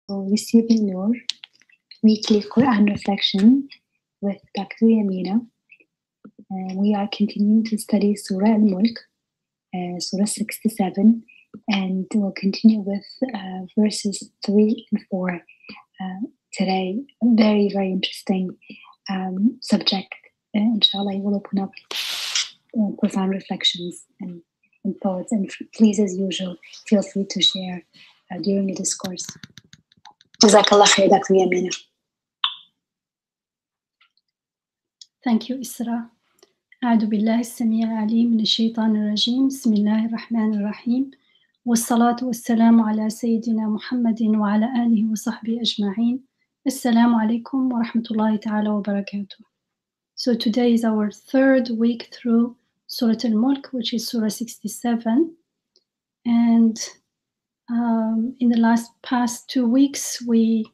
Receiving Noor, weekly Quran reflection with Dr. Yamina. We are continuing to study Surah Al-Mulk, Surah 67, and we'll continue with verses 3 and 4 today. Very, very interesting subject. Inshallah, I will open up profound reflections and thoughts. And please, as usual, feel free to share during the discourse. Jazakallah khair, Dr. Yamina. Thank you, Isra. أعوذ بالله السميع العليم من الشيطان الرجيم بسم الله الرحمن الرحيم والصلاة والسلام على سيدنا محمد وعلى آله وصحبه أجمعين. Assalamu alaikum wa rahmatullahi ta'ala wa barakatuh. So today is our third week through Surah Al-Mulk, which is Surah 67. And in the past 2 weeks, we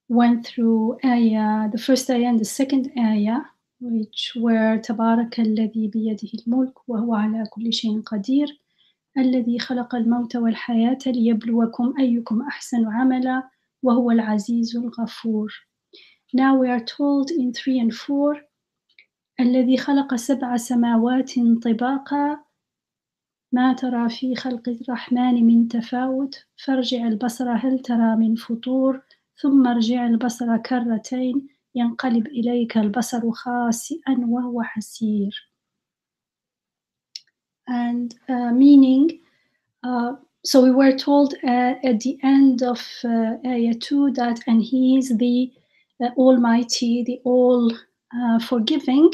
went through the first ayah and the second ayah, which were تبارك الذي بيده الملك وهو على كل شيء قدير الذي خلق الموت والحياة ليبلوكم أيكم أحسن عملا وهو العزيز الغفور. Now we are told in 3 and 4 الذي خلق 7 سماوات طباقا ما ترى في خلق الرحمن من تفاوت فارجع البصر هل ترى من فطور ثم ارجع البصر كرتين ينقلب إليك البصر خاسئا وهو حسير. And meaning, so we were told at the end of ayah 2 that, and he is the Almighty, the all forgiving.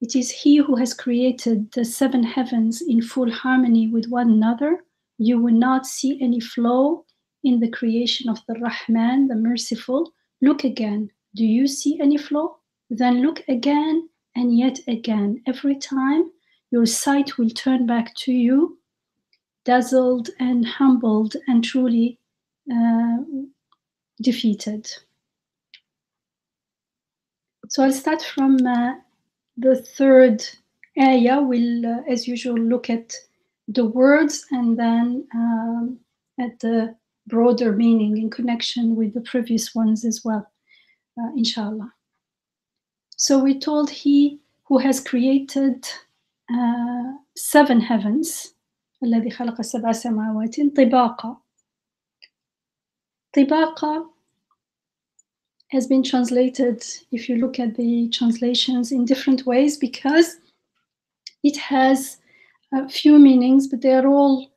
It is he who has created the 7 heavens in full harmony with one another. You will not see any flaw in the creation of the Rahman, the merciful. Look again. Do you see any flaw? Then look again and yet again. Every time your sight will turn back to you, dazzled and humbled and truly defeated. So I'll start from the third ayah. We'll, as usual, look at the words and then at the broader meaning in connection with the previous ones as well, inshallah. So we told he who has created 7 heavens, الذي خلق 7 سماوات طباقا. طباقا has been translated, if you look at the translations, in different ways because it has a few meanings, but they are all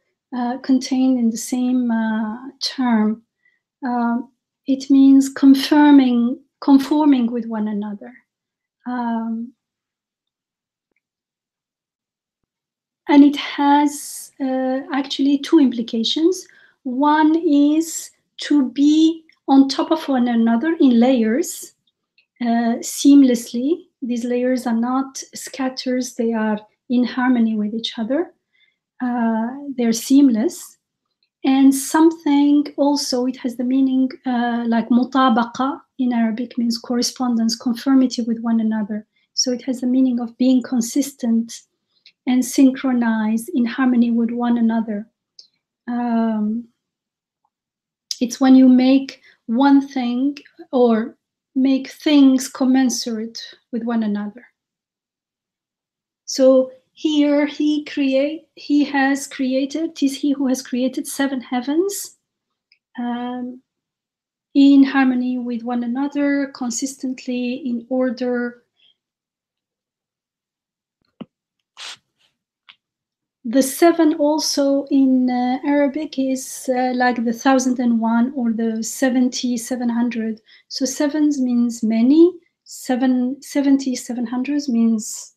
contained in the same term. It means conforming with one another. And it has actually 2 implications. One is to be on top of one another in layers, seamlessly. These layers are not scatters, they are in harmony with each other. They're seamless. And something also, it has the meaning like mutabaqa in Arabic means correspondence, conformity with one another. So it has the meaning of being consistent and synchronized in harmony with one another. It's when you make one thing or make things commensurate with one another. So here he has created, it is he who has created 7 heavens in harmony with one another, consistently in order. The 7 also in Arabic is like the 1001 or the 700. So 7s means many, 700s means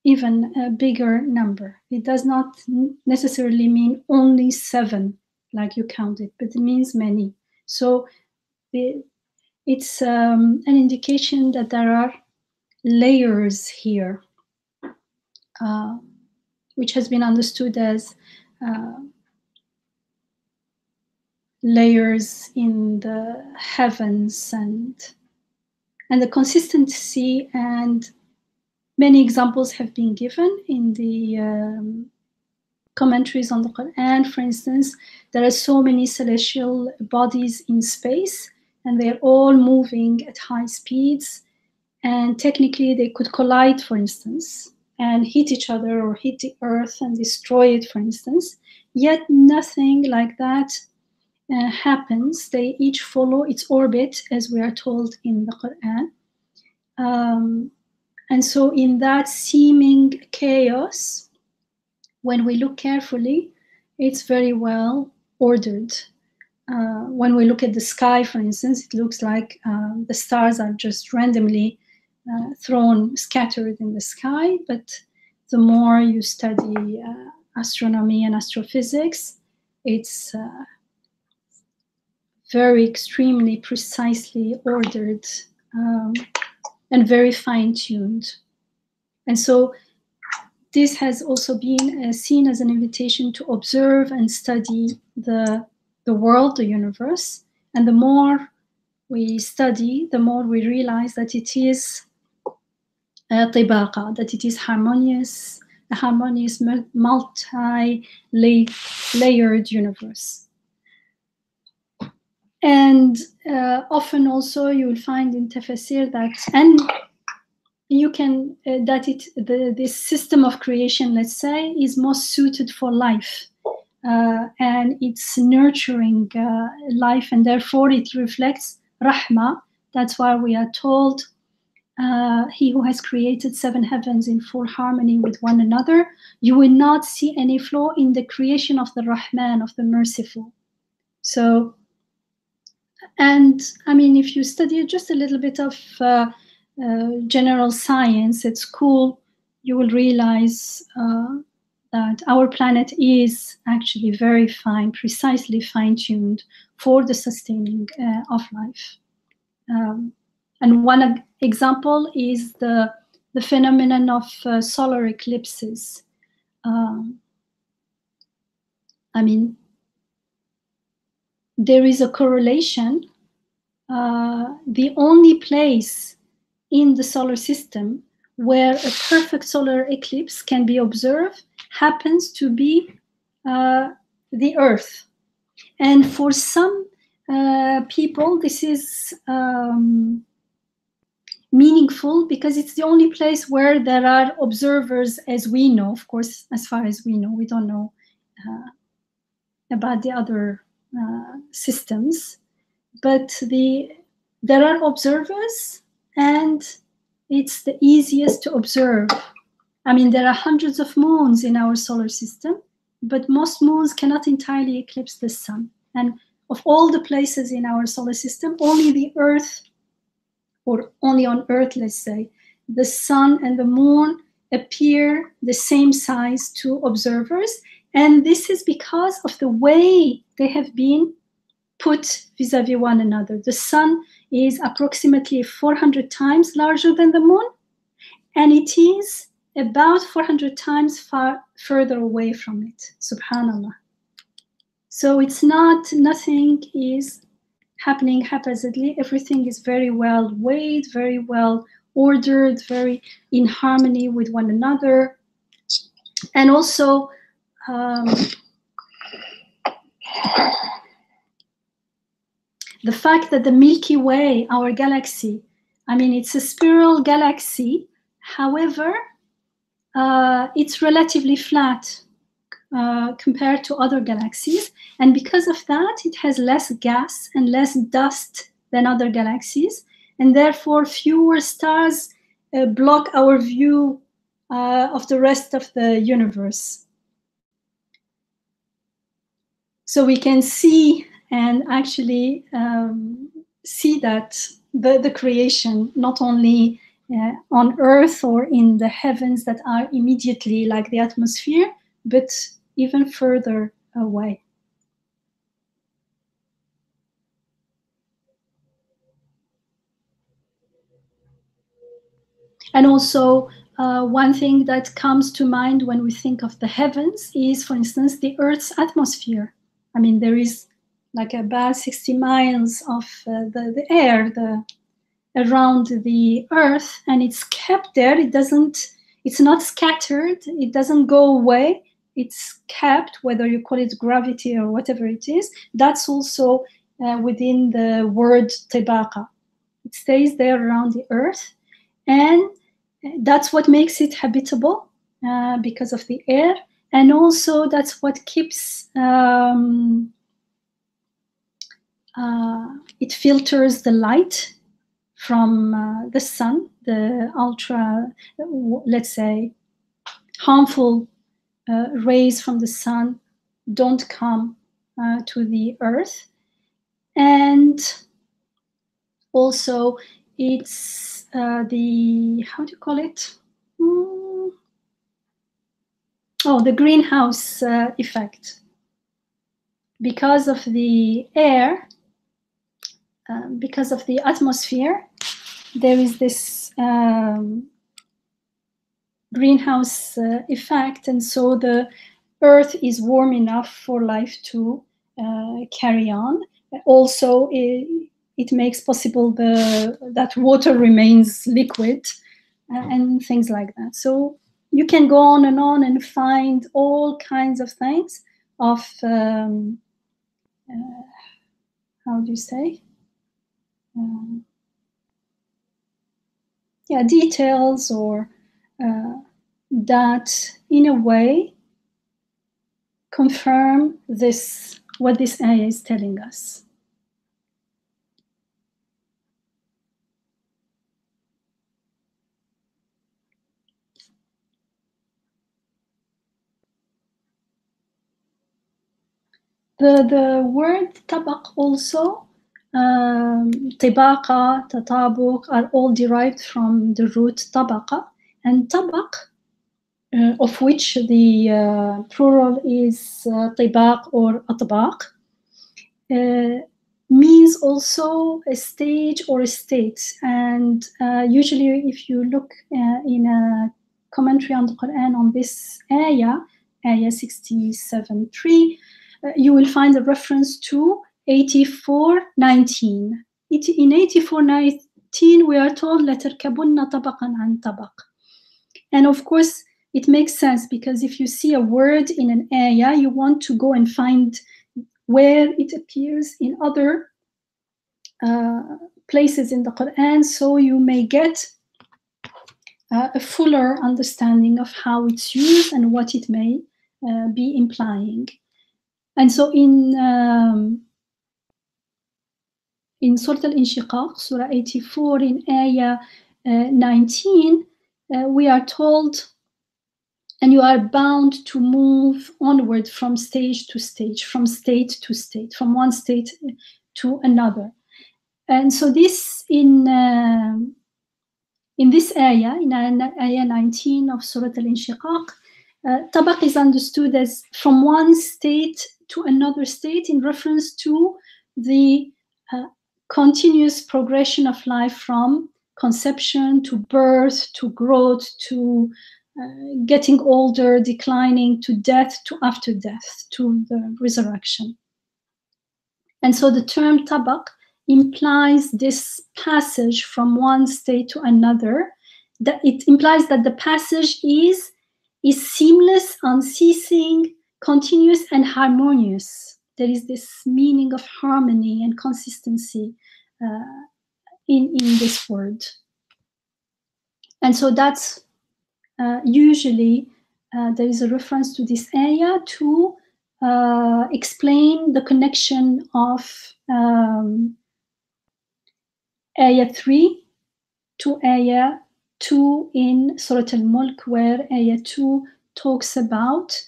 even a bigger number. It does not necessarily mean only 7, like you count it, but it means many. So it's an indication that there are layers here. Which has been understood as layers in the heavens and the consistency, and many examples have been given in the commentaries on the Quran, for instance, there are so many celestial bodies in space, and they're all moving at high speeds. And technically, they could collide, for instance, and hit each other or hit the earth and destroy it, for instance. Yet nothing like that happens. They each follow its orbit, as we are told in the Quran. And so in that seeming chaos, when we look carefully, it's very well ordered. When we look at the sky, for instance, it looks like the stars are just randomly scattered in the sky. But the more you study astronomy and astrophysics, it's very extremely precisely ordered and very fine-tuned. And so this has also been seen as an invitation to observe and study the world, the universe. And the more we study, the more we realize that it is طباقة, that it is harmonious, a harmonious, multi-layered universe. And often also you will find in tafsir that, and you can, this system of creation, let's say, is most suited for life. And it's nurturing life, and therefore it reflects rahmah. That's why we are told, he who has created 7 heavens in full harmony with one another, you will not see any flaw in the creation of the Rahman, of the Merciful. So, and I mean, if you study just a little bit of general science at school, you will realize that our planet is actually very precisely fine-tuned for the sustaining of life. And one example is the phenomenon of solar eclipses. I mean, there is a correlation. The only place in the solar system where a perfect solar eclipse can be observed happens to be the Earth. And for some people, this is meaningful because it's the only place where there are observers, as we know. Of course, as far as we know, we don't know about the other systems, but there are observers, and it's the easiest to observe. I mean, there are hundreds of moons in our solar system, but most moons cannot entirely eclipse the sun. And of all the places in our solar system, only the Earth, or only on Earth, let's say, the sun and the moon appear the same size to observers. And this is because of the way they have been put vis-a-vis one another. The sun is approximately 400 times larger than the moon, and it is about 400 times further away from it. Subhanallah. So it's nothing is happening haphazardly. Everything is very well weighed, very well ordered, very in harmony with one another. And also, the fact that the Milky Way, our galaxy, I mean, it's a spiral galaxy. However, it's relatively flat compared to other galaxies. And because of that, it has less gas and less dust than other galaxies. And therefore, fewer stars block our view of the rest of the universe. So we can see and actually see that the creation, not only on Earth or in the heavens that are immediately like the atmosphere, but even further away. And also, one thing that comes to mind when we think of the heavens is, for instance, the Earth's atmosphere. I mean, there is like about 60 miles of the air around the Earth, and it's kept there. It's not scattered. It doesn't go away. it's kept, whether you call it gravity or whatever it is, that's also within the word tibaqa. It stays there around the earth, and that's what makes it habitable because of the air, and also that's what keeps it filters the light from the sun, the ultra, let's say, harmful rays from the sun don't come to the earth. And also it's the, how do you call it? The greenhouse effect. Because of the air, because of the atmosphere, there is this greenhouse effect, and so the earth is warm enough for life to carry on. Also, it makes possible that water remains liquid and things like that. So you can go on and find all kinds of things of how do you say? Details or that in a way confirm this, what this ayah is telling us. The word tabaq also, tibaqa, tatabuq, are all derived from the root tabaqa, and tabaq, of which the plural is tibaq or atbaq, means also a stage or a state. And usually if you look in a commentary on the Quran on this ayah 67.3, you will find a reference to 84:19. In 84:19 we are told لَتَرْكَبُنَّ طَبَقًا عَنْ طَبَقٍ. And of course it makes sense, because if you see a word in an ayah, you want to go and find where it appears in other places in the Quran, so you may get a fuller understanding of how it's used and what it may be implying. And so in Surah Al-Inshiqaq, Surah 84, in ayah 19, we are told, and you are bound to move onward from stage to stage, from state to state, from one state to another. And so this in this ayah, in ayah 19 of Surah Al-Inshiqaq, tabaq is understood as from one state to another state, in reference to the continuous progression of life from conception to birth to growth to getting older, declining, to death, to after death, to the resurrection. And so the term tabaq implies this passage from one state to another. That it implies that the passage is seamless, unceasing, continuous, and harmonious. There is this meaning of harmony and consistency in this word. And so that's usually there is a reference to this ayah to explain the connection of ayah 3 to ayah 2 in Surah Al-Mulk, where ayah 2 talks about,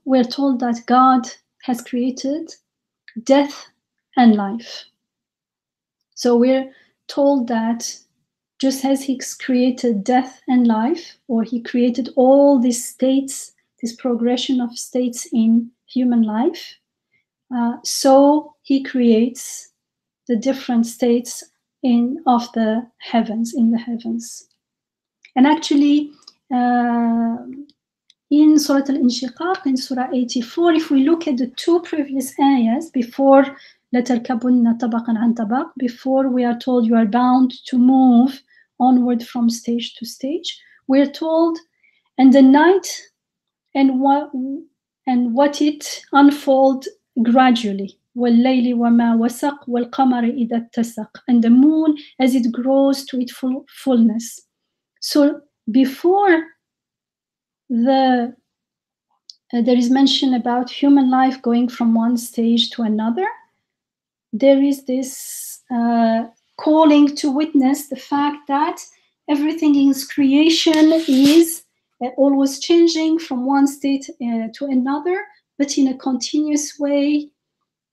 we're told that God has created death and life. So we're told that just as He created death and life, or He created all these states, this progression of states in human life, so He creates the different states of the heavens, in the heavens. And actually, in Surah Al-Inshiqaq, in Surah 84, if we look at the two previous ayahs before لَتَرْكَبُنَّ طَبَقًا عَنْ طَبَقٍ, before we are told you are bound to move onward from stage to stage, we're told, and the night and what it unfold gradually. وَاللَّيْلِ وَمَا وَسَقْ وَالْقَمَرِ إِذَا اتَّسَقْ, and the moon as it grows to its fullness. So before there is mention about human life going from one stage to another, there is this calling to witness the fact that everything in creation is always changing from one state to another, but in a continuous way,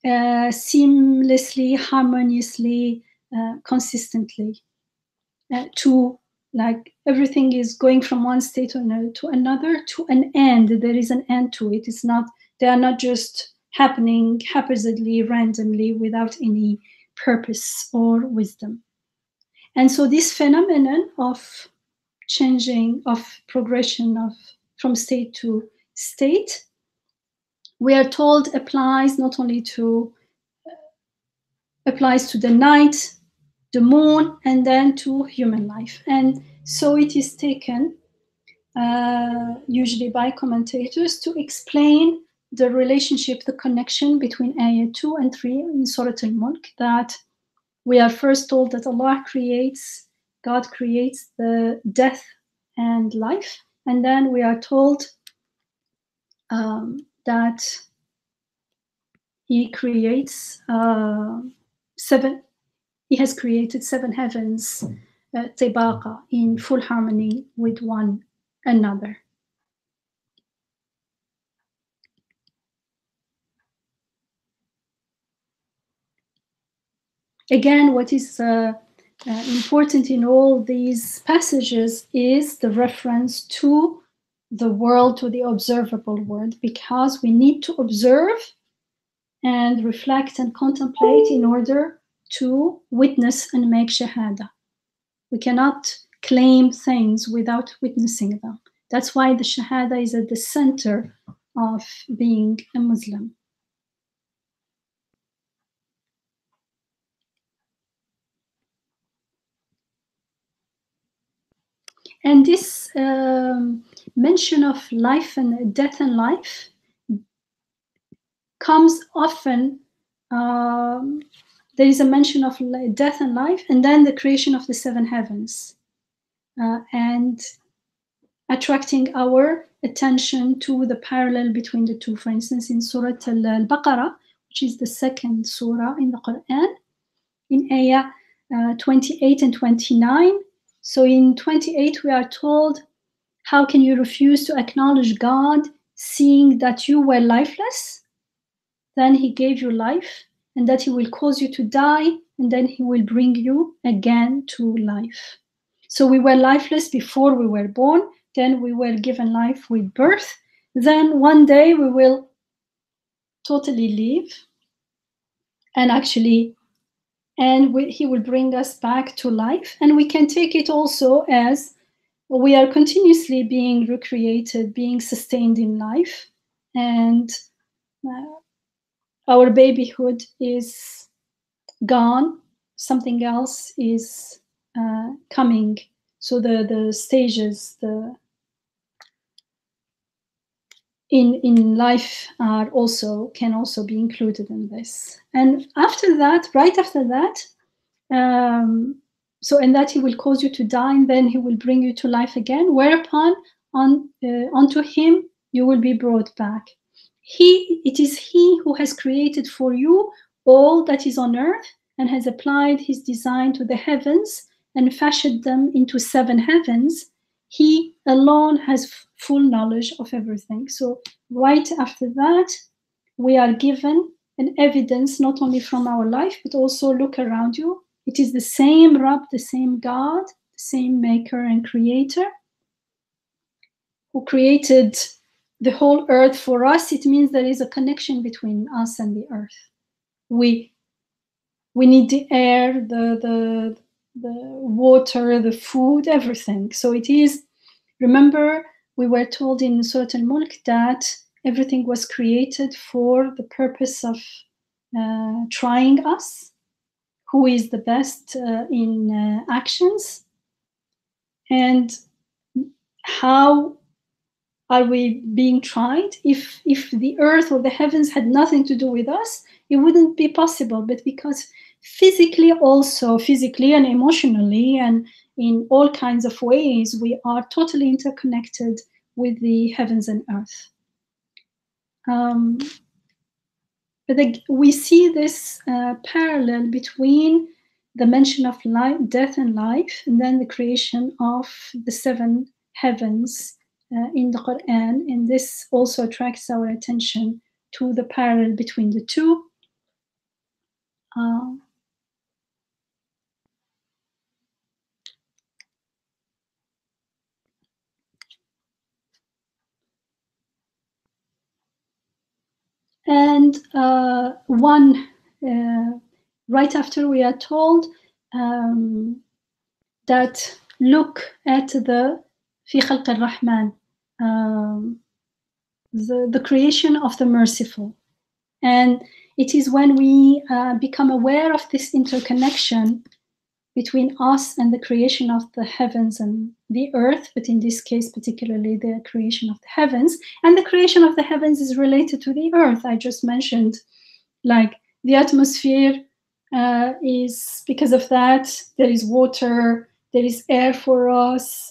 seamlessly, harmoniously, consistently. To like everything is going from one state to another to an end. There is an end to it. It's not, they are not just happening haphazardly, randomly, without any purpose or wisdom. And so this phenomenon of changing, of progression of from state to state, we are told applies not only to applies to the night, the moon, and then to human life. And so it is taken usually by commentators to explain the relationship, the connection between ayah 2 and 3 in Surah Al-Mulk, that we are first told that God creates the death and life, and then we are told that He creates He has created 7 heavens, tibaqa, in full harmony with one another. Again, what is important in all these passages is the reference to the world, to the observable world, because we need to observe and reflect and contemplate in order to witness and make shahada. We cannot claim things without witnessing them. That's why the shahada is at the center of being a Muslim. And this mention of life and death and life comes often. There is a mention of death and life, and then the creation of the 7 heavens, and attracting our attention to the parallel between the two. For instance, in Surah Al-Baqarah, which is the second surah in the Quran, in ayah 28 and 29. So in 28, we are told, how can you refuse to acknowledge God, seeing that you were lifeless? Then He gave you life, and that He will cause you to die, and then He will bring you again to life. So we were lifeless before we were born, then we were given life with birth, then one day we will totally leave, and actually, He will bring us back to life. And we can take it also as we are continuously being recreated, being sustained in life, and our babyhood is gone, something else is coming. So the stages in life can also be included in this. And after that, right after that, so in that He will cause you to die, and then He will bring you to life again, whereupon unto Him you will be brought back. It is He who has created for you all that is on earth, and has applied His design to the heavens and fashioned them into 7 heavens. He alone has full knowledge of everything. So right after that, we are given an evidence not only from our life, but also look around you. It is the same Rabb, the same God, the same maker and creator who created the whole earth for us. It means there is a connection between us and the earth. We need the air, the water, the food, everything. So it is, remember, we were told in Surah Al-Mulk that everything was created for the purpose of trying us, who is the best in actions, and how are we being tried? If the earth or the heavens had nothing to do with us, it wouldn't be possible. But because physically and emotionally and in all kinds of ways, we are totally interconnected with the heavens and earth. But we see this parallel between the mention of life, death and life, and then the creation of the seven heavens in the Quran. And this also attracts our attention to the parallel between the two. And right after we are told that look at the في خلق الرحمن, the creation of the merciful. And it is when we become aware of this interconnection between us and the creation of the heavens and the earth, but in this case, particularly the creation of the heavens. And the creation of the heavens is related to the earth. I just mentioned, like, the atmosphere is, because of that, there is water, there is air for us.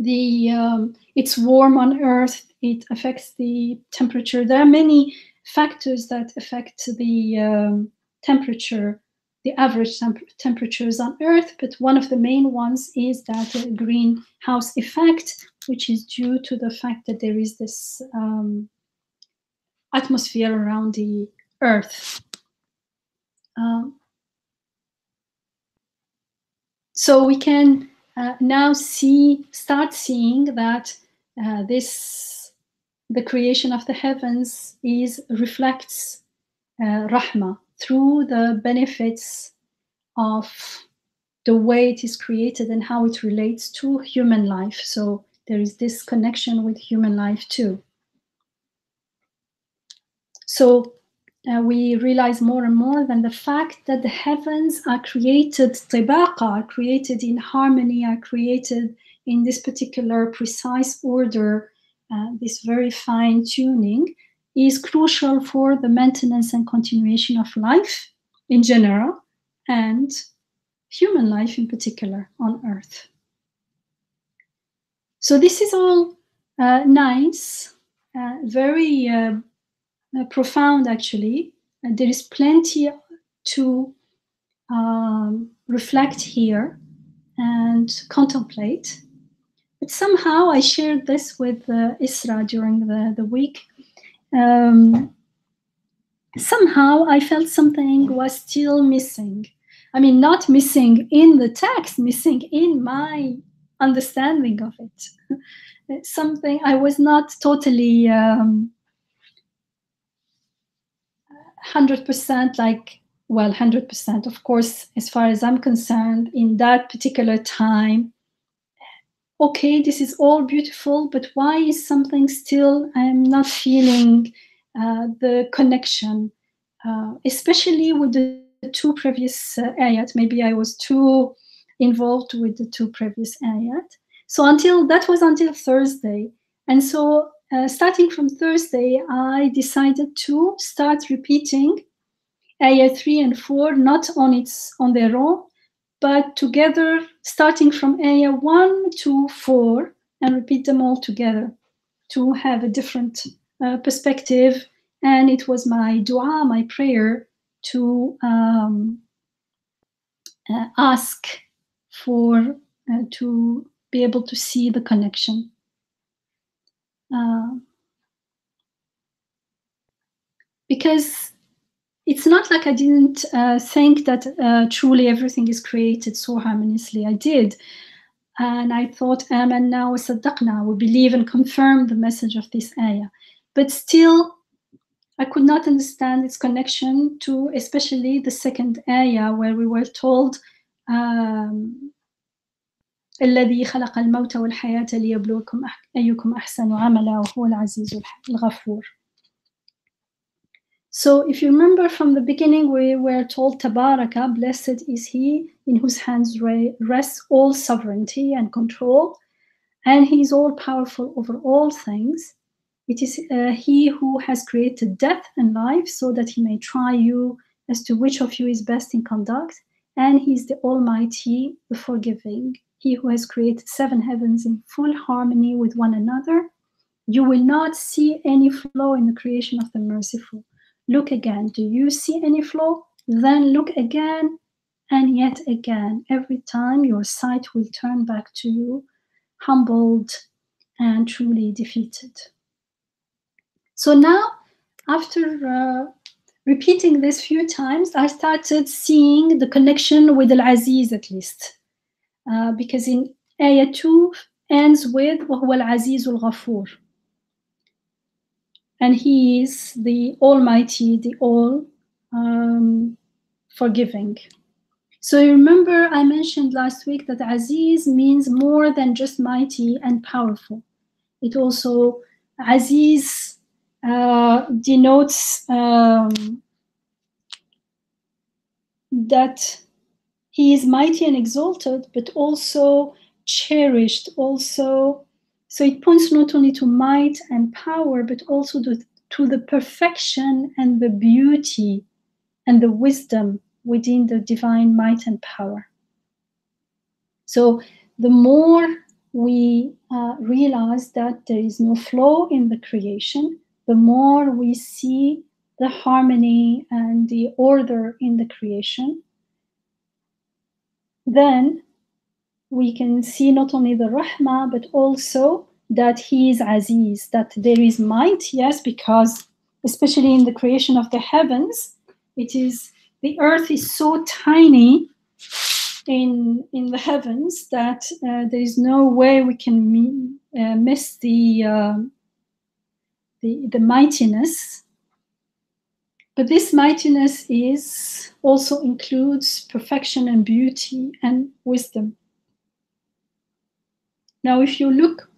It's warm on earth, it affects the temperature. There are many factors that affect the temperature, the average temperatures on earth, but one of the main ones is that greenhouse effect, which is due to the fact that there is this atmosphere around the earth. So we can now start seeing that the creation of the heavens reflects rahmah through the benefits of the way it is created and how it relates to human life. So there is this connection with human life too. So we realize more and more than the fact that the heavens are created tibaqa, are created in harmony, are created in this particular precise order, this very fine tuning is crucial for the maintenance and continuation of life in general and human life in particular on earth. So this is all nice, very profound actually. There is plenty to reflect here and contemplate. But somehow I shared this with Isra during the week. Somehow I felt something was still missing. I mean, not missing in the text, missing in my understanding of it. Something I was not totally 100% like, well, 100%, of course, as far as I'm concerned, in that particular time. Okay, this is all beautiful, but why is something still, I'm not feeling the connection, especially with the two previous ayat. Maybe I was too involved with the two previous ayat. So that was until Thursday. And so starting from Thursday, I decided to start repeating ayah 3 and 4, not on their own, but together, starting from ayah 1 to 4, and repeat them all together to have a different perspective. And it was my dua, my prayer, to ask for to be able to see the connection. Because it's not like I didn't think that truly everything is created so harmoniously. I did. And I thought, amanna wa saddaqna, we believe and confirm the message of this ayah. But still, I could not understand its connection to especially the second ayah, where we were told, الذي خلق الموت والحياة ليبلوكم أيكم أحسن عملا وهو العزيز الغفور. So if you remember from the beginning, we were told, Tabaraka, blessed is he in whose hands rests all sovereignty and control. and he is all powerful over all things. It is he who has created death and life so that he may try you as to which of you is best in conduct. And he is the Almighty, the Forgiving, he who has created 7 heavens in full harmony with one another. You will not see any flaw in the creation of the Merciful. Look again. Do you see any flaw? Then look again and yet again. Every time your sight will turn back to you, humbled and truly defeated. So now, after repeating this few times, I started seeing the connection with Al-Aziz at least. Because in Ayah 2 ends with وَهُوَ الْعَزِيزُ الْغَفُورُ. And he is the Almighty, the all forgiving. So you remember I mentioned last week that Aziz means more than just mighty and powerful. It also, Aziz denotes that he is mighty and exalted, but also cherished, also. So it points not only to might and power, but also to the perfection and the beauty and the wisdom within the divine might and power. So the more we realize that there is no flaw in the creation, the more we see the harmony and the order in the creation, then we can see not only the rahmah, but also that he is Aziz, that there is might, yes, because especially in the creation of the heavens, the earth is so tiny in the heavens that there is no way we can miss the mightiness. But this mightiness also includes perfection and beauty and wisdom. Now, if you look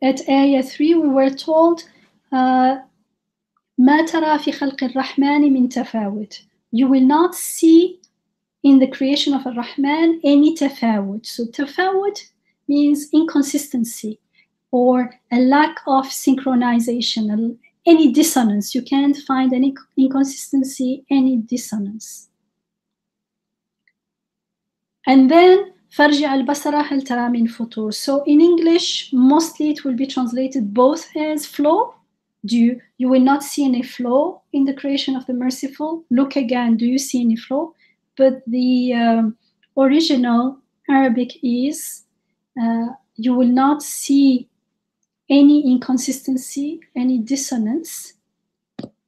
at Ayah 3, we were told, ما ترى في خلق الرحمن من تفاوت. You will not see in the creation of Ar-Rahman any tafawut. So tafawut means inconsistency or a lack of synchronization, any dissonance. You can't find any inconsistency, any dissonance. And then فَارْجِعَ الْبَصَرَ هَلْ تَرَى مِنْ فُطُورٍ. So in English, mostly it will be translated both as flaw. You will not see any flaw in the creation of the Merciful. Look again, do you see any flaw? But the original Arabic is you will not see any inconsistency, any dissonance.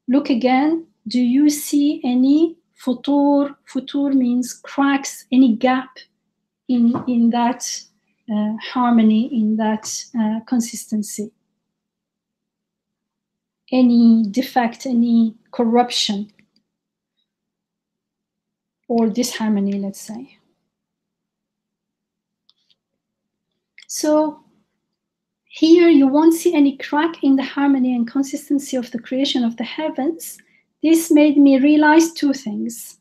Look again, do you see any futur? Futur means cracks, any gap in that harmony, in that consistency. Any defect, any corruption or disharmony, let's say. So here you won't see any crack in the harmony and consistency of the creation of the heavens. This made me realize 2 things.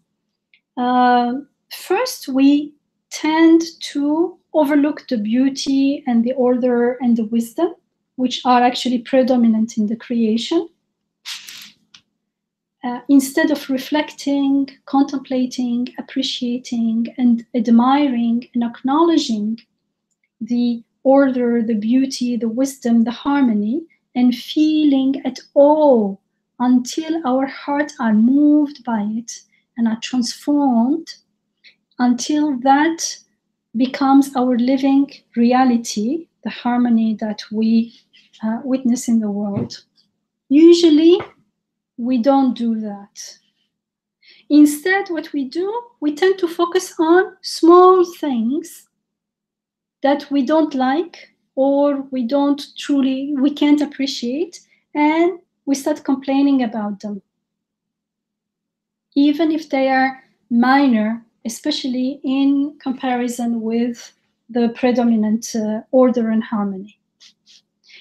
First, we tend to overlook the beauty and the order and the wisdom, which are actually predominant in the creation. Instead of reflecting, contemplating, appreciating, and admiring and acknowledging the order, the beauty, the wisdom, the harmony, and feeling at all until our hearts are moved by it and are transformed, until that becomes our living reality, the harmony that we witness in the world. Usually, we don't do that. Instead, what we do, we tend to focus on small things that we don't like or we can't appreciate, and we start complaining about them. Even if they are minor, especially in comparison with the predominant order and harmony.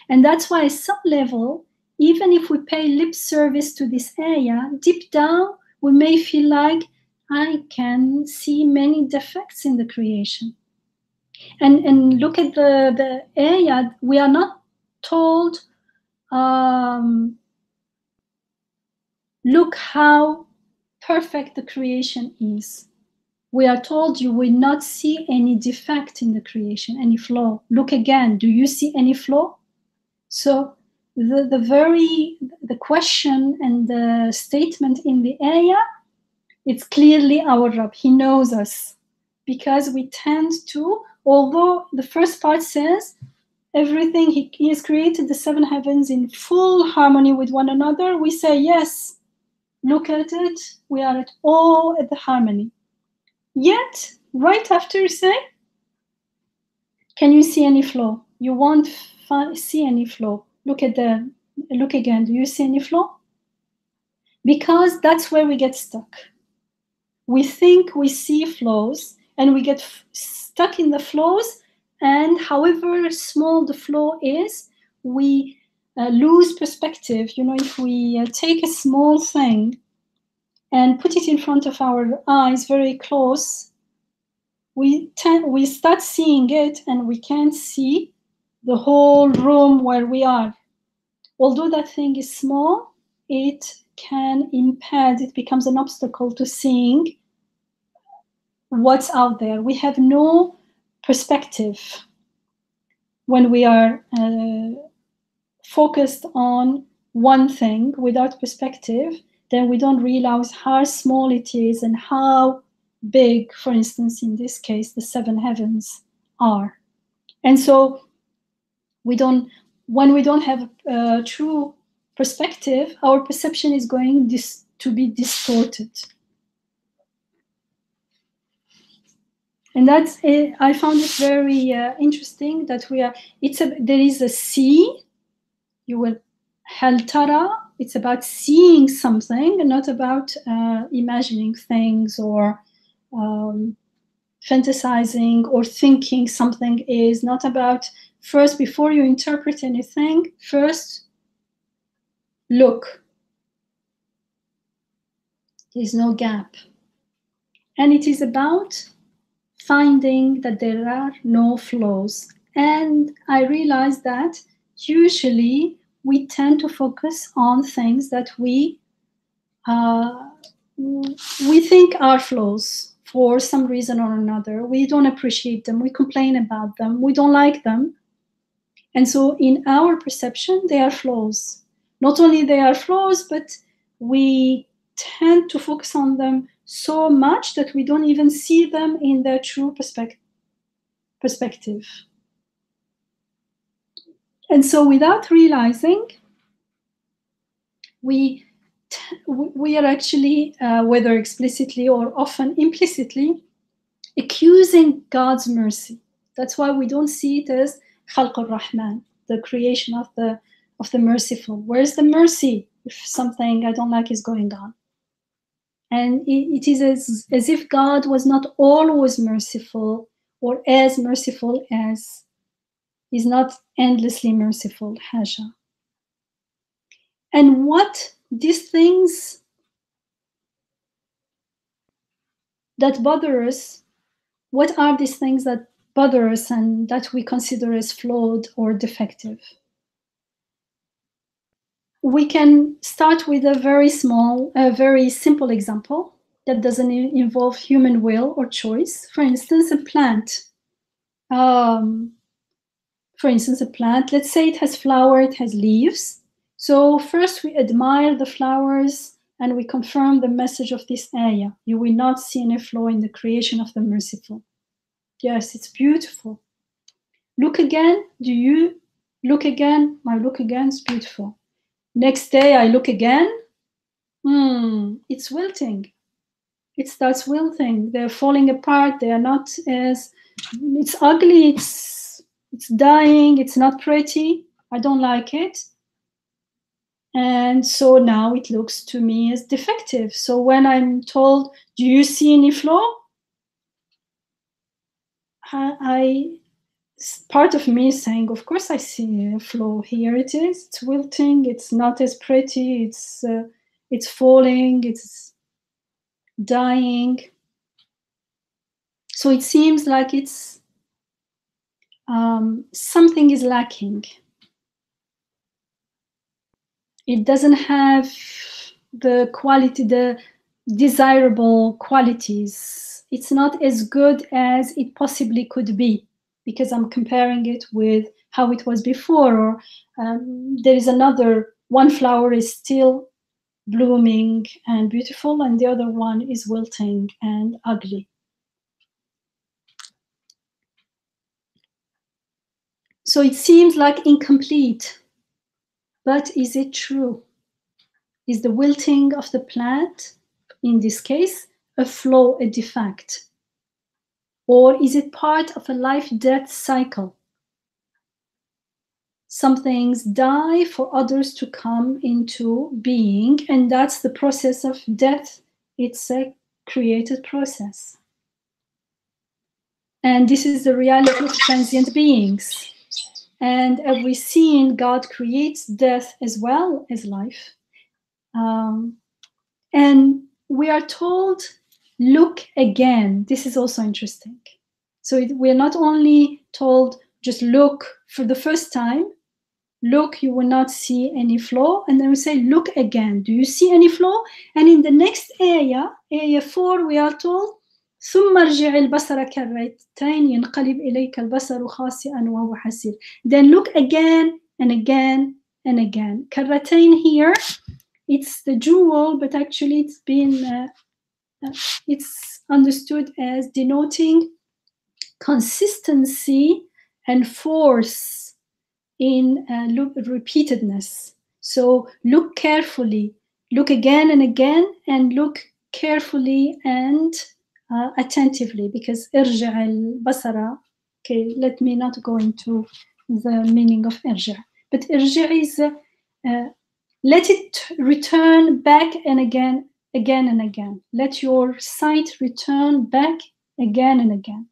And that's why at some level, even if we pay lip service to this ayah, deep down, we may feel like I can see many defects in the creation. And look at the ayah. We are not told, look how perfect the creation is. We are told you will not see any defect in the creation, any flaw. Look again, do you see any flaw? So the question and the statement in the ayah, it's clearly our Rabb. He knows us, because we tend to, although the first part says everything, he has created the seven heavens in full harmony with one another, we say yes, look at it, we are at all at the harmony. Yet right after you say, can you see any flaw? You won't see any flaw. Look again, do you see any flaw? Because that's where we get stuck. We think we see flaws and we get stuck in the flaws, and however small the flaw is, we lose perspective. You know, if we take a small thing and put it in front of our eyes very close, we start seeing it and we can't see the whole room where we are. Although that thing is small, it can impede, it becomes an obstacle to seeing what's out there. We have no perspective when we are focused on one thing without perspective. Then we don't realize how small it is and how big, for instance, in this case, the seven heavens are. And so when we don't have a true perspective, our perception is going to be distorted. And that's it. I found it very interesting that there is a see. You will hal tara. It's about seeing something and not about imagining things or fantasizing or thinking something is. Not about, first, before you interpret anything, first look. There's no gap. And it is about finding that there are no flaws. And I realized that usually we tend to focus on things that we think are flaws for some reason or another. We don't appreciate them. We complain about them. We don't like them. And so in our perception, they are flaws. Not only they are flaws, but we tend to focus on them so much that we don't even see them in their true perspective. And so without realizing, we are actually, whether explicitly or often implicitly, accusing God's mercy. That's why we don't see it as Khalq al-Rahman, the creation of the merciful. Where's the mercy if something I don't like is going on? And it is as if God was not always merciful, or as merciful as He's not endlessly merciful, hasha. And what these things that bother us, what are these things that bother us and that we consider as flawed or defective? We can start with a very simple example that doesn't involve human will or choice. For instance, a plant. Let's say it has flower, it has leaves. So first we admire the flowers and we confirm the message of this ayah. You will not see any flaw in the creation of the merciful. Yes, it's beautiful. Look again. Do you look again? My look again is beautiful. Next day I look again. It's wilting. It starts wilting. They're falling apart. They are not as, it's ugly. It's dying. It's not pretty. I don't like it. And so now it looks to me as defective. So when I'm told, do you see any flaw? Part of me is saying, of course I see a flaw. Here it is. It's wilting. It's not as pretty. It's falling. dying. So it seems like it's something is lacking. It doesn't have the quality, the desirable qualities. It's not as good as it possibly could be, because I'm comparing it with how it was before, or there is another, one flower is still blooming and beautiful, and the other one is wilting and ugly. So it seems like incomplete, but is it true? Is the wilting of the plant, in this case, a flaw, a defect? Or is it part of a life-death cycle? Some things die for others to come into being, and that's the process of death. It's a created process. And this is the reality of transient beings. And as we've seen, God creates death as well as life. And we are told, look again. This is also interesting. So we're not only told, just look for the first time, look, you will not see any flaw. And then we say, look again. Do you see any flaw? And in the next ayah 4, we are told, ثم ارجع البصر كرتين ينقلب إليك البصر خاسئا وهو حسير. Then look again and again and again. كرتين here, it's the jewel, but actually it's been it's understood as denoting consistency and force in repeatedness. So look carefully, look again and again, and look carefully and attentively, because irja' al-basara. Okay, let me not go into the meaning of irja', but irja' is let it return back and again and again. Let your sight return back again and again.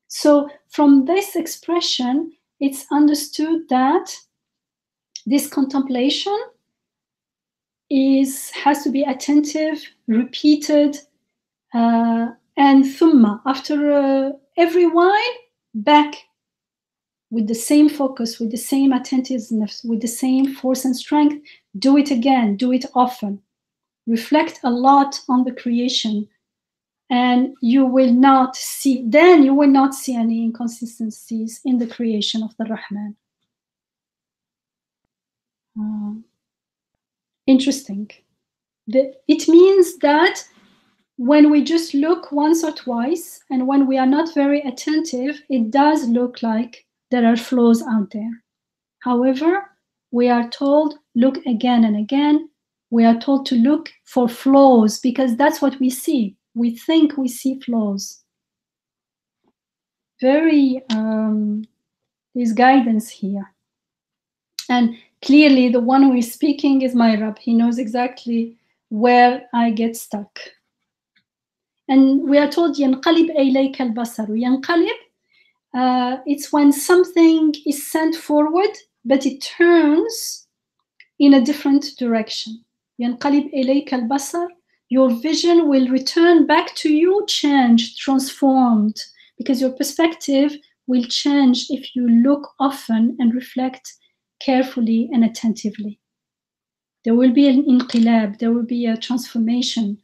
So from this expression, it's understood that this contemplation has to be attentive, repeated, and thumma, after every while, back with the same focus, with the same attentiveness, with the same force and strength. Do it again, do it often. Reflect a lot on the creation, and you will not see any inconsistencies in the creation of the Rahman. Interesting. It means that when we just look once or twice, and when we are not very attentive, it does look like there are flaws out there. However, we are told, look again and again. We are told to look for flaws, because that's what we see. We think we see flaws. Very, there's guidance here. And clearly the one who is speaking is my Rabb. He knows exactly where I get stuck. And we are told, ينقلب إليك البصر. ينقلب, it's when something is sent forward, but it turns in a different direction. ينقلب إليك البصر. Your vision will return back to you, changed, transformed, because your perspective will change if you look often and reflect carefully and attentively. There will be an inqilab, there will be a transformation.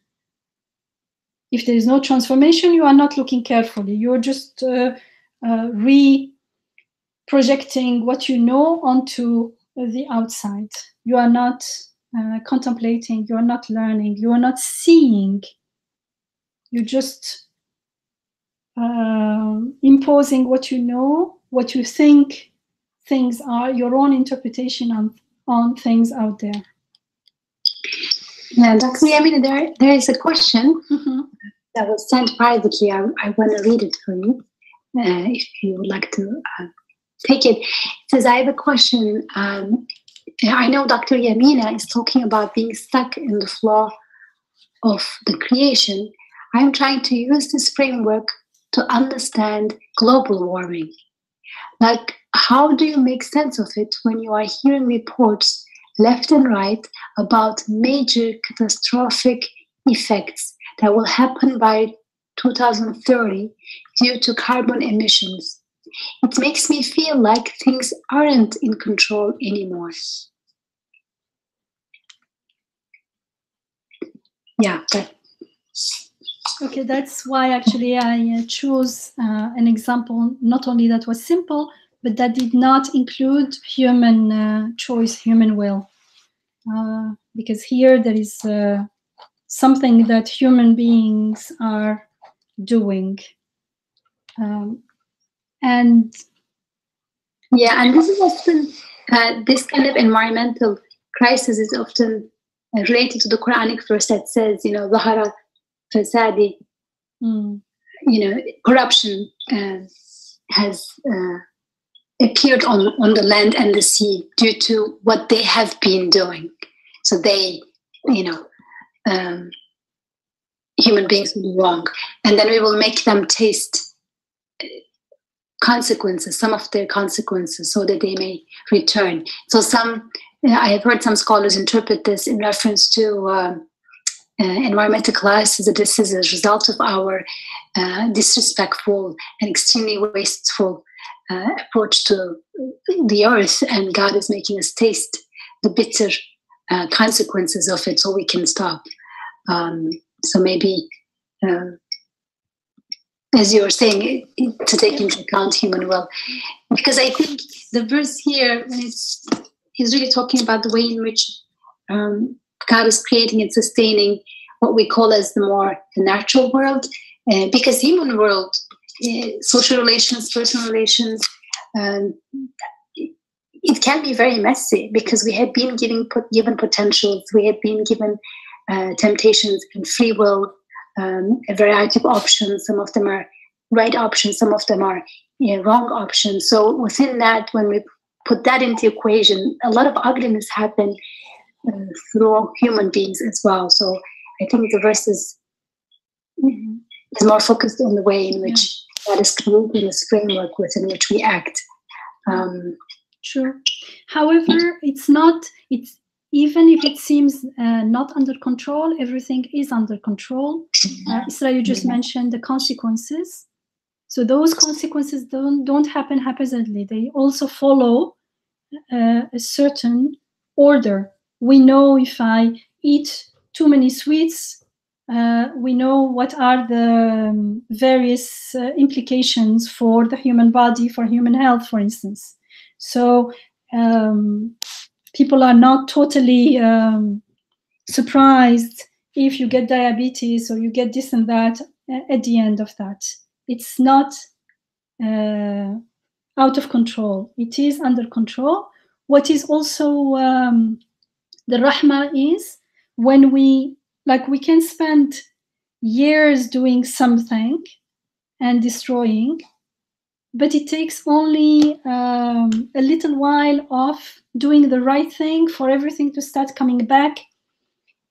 If there is no transformation, you are not looking carefully. You're just re-projecting what you know onto the outside. You are not contemplating, you are not learning, you are not seeing. You're just imposing what you know, what you think things are, your own interpretation on things out there. Yeah, Dr. Yamina, there is a question that was sent privately. I want to read it for you, if you would like to take it. It says, I have a question. I know Dr. Yamina is talking about being stuck in the flaw of the creation. I'm trying to use this framework to understand global warming. Like, how do you make sense of it when you are hearing reports left and right about major catastrophic effects that will happen by 2030 due to carbon emissions. It makes me feel like things aren't in control anymore. Yeah. Okay, that's why actually I chose an example, not only that was simple, but that did not include human choice, human will. Because here there is something that human beings are doing. And yeah, and this is often, this kind of environmental crisis is often related to the Quranic verse that says, Zahara Fasadi, corruption has appeared on the land and the sea due to what they have been doing. So they, human beings will be wrong. And then we will make them taste consequences, some of their consequences, so that they may return. So I have heard some scholars interpret this in reference to environmental crisis, that this is a result of our disrespectful and extremely wasteful approach to the earth, and God is making us taste the bitter consequences of it so we can stop. So maybe, as you were saying, to take into account human will. Because I think the verse here, when he's really talking about the way in which God is creating and sustaining what we call as the natural world, because human world, social relations, personal relations, it can be very messy because we have been given potentials, we have been given temptations and free will, a variety of options. Some of them are right options, some of them are wrong options. So within that, when we put that into equation, a lot of ugliness happen through human beings as well. So I think the verse is more focused on the way in which God is creating this framework within which we act. Sure. However, it's even if it seems not under control, everything is under control. Isra, you just mentioned the consequences. So those consequences don't happen haphazardly. They also follow a certain order. We know if I eat too many sweets, we know what are the various implications for the human body, for human health, for instance. So people are not totally surprised if you get diabetes or you get this and that at the end of that. It's not out of control. It is under control. What is also the rahmah is when we can spend years doing something and destroying, but it takes only a little while of doing the right thing for everything to start coming back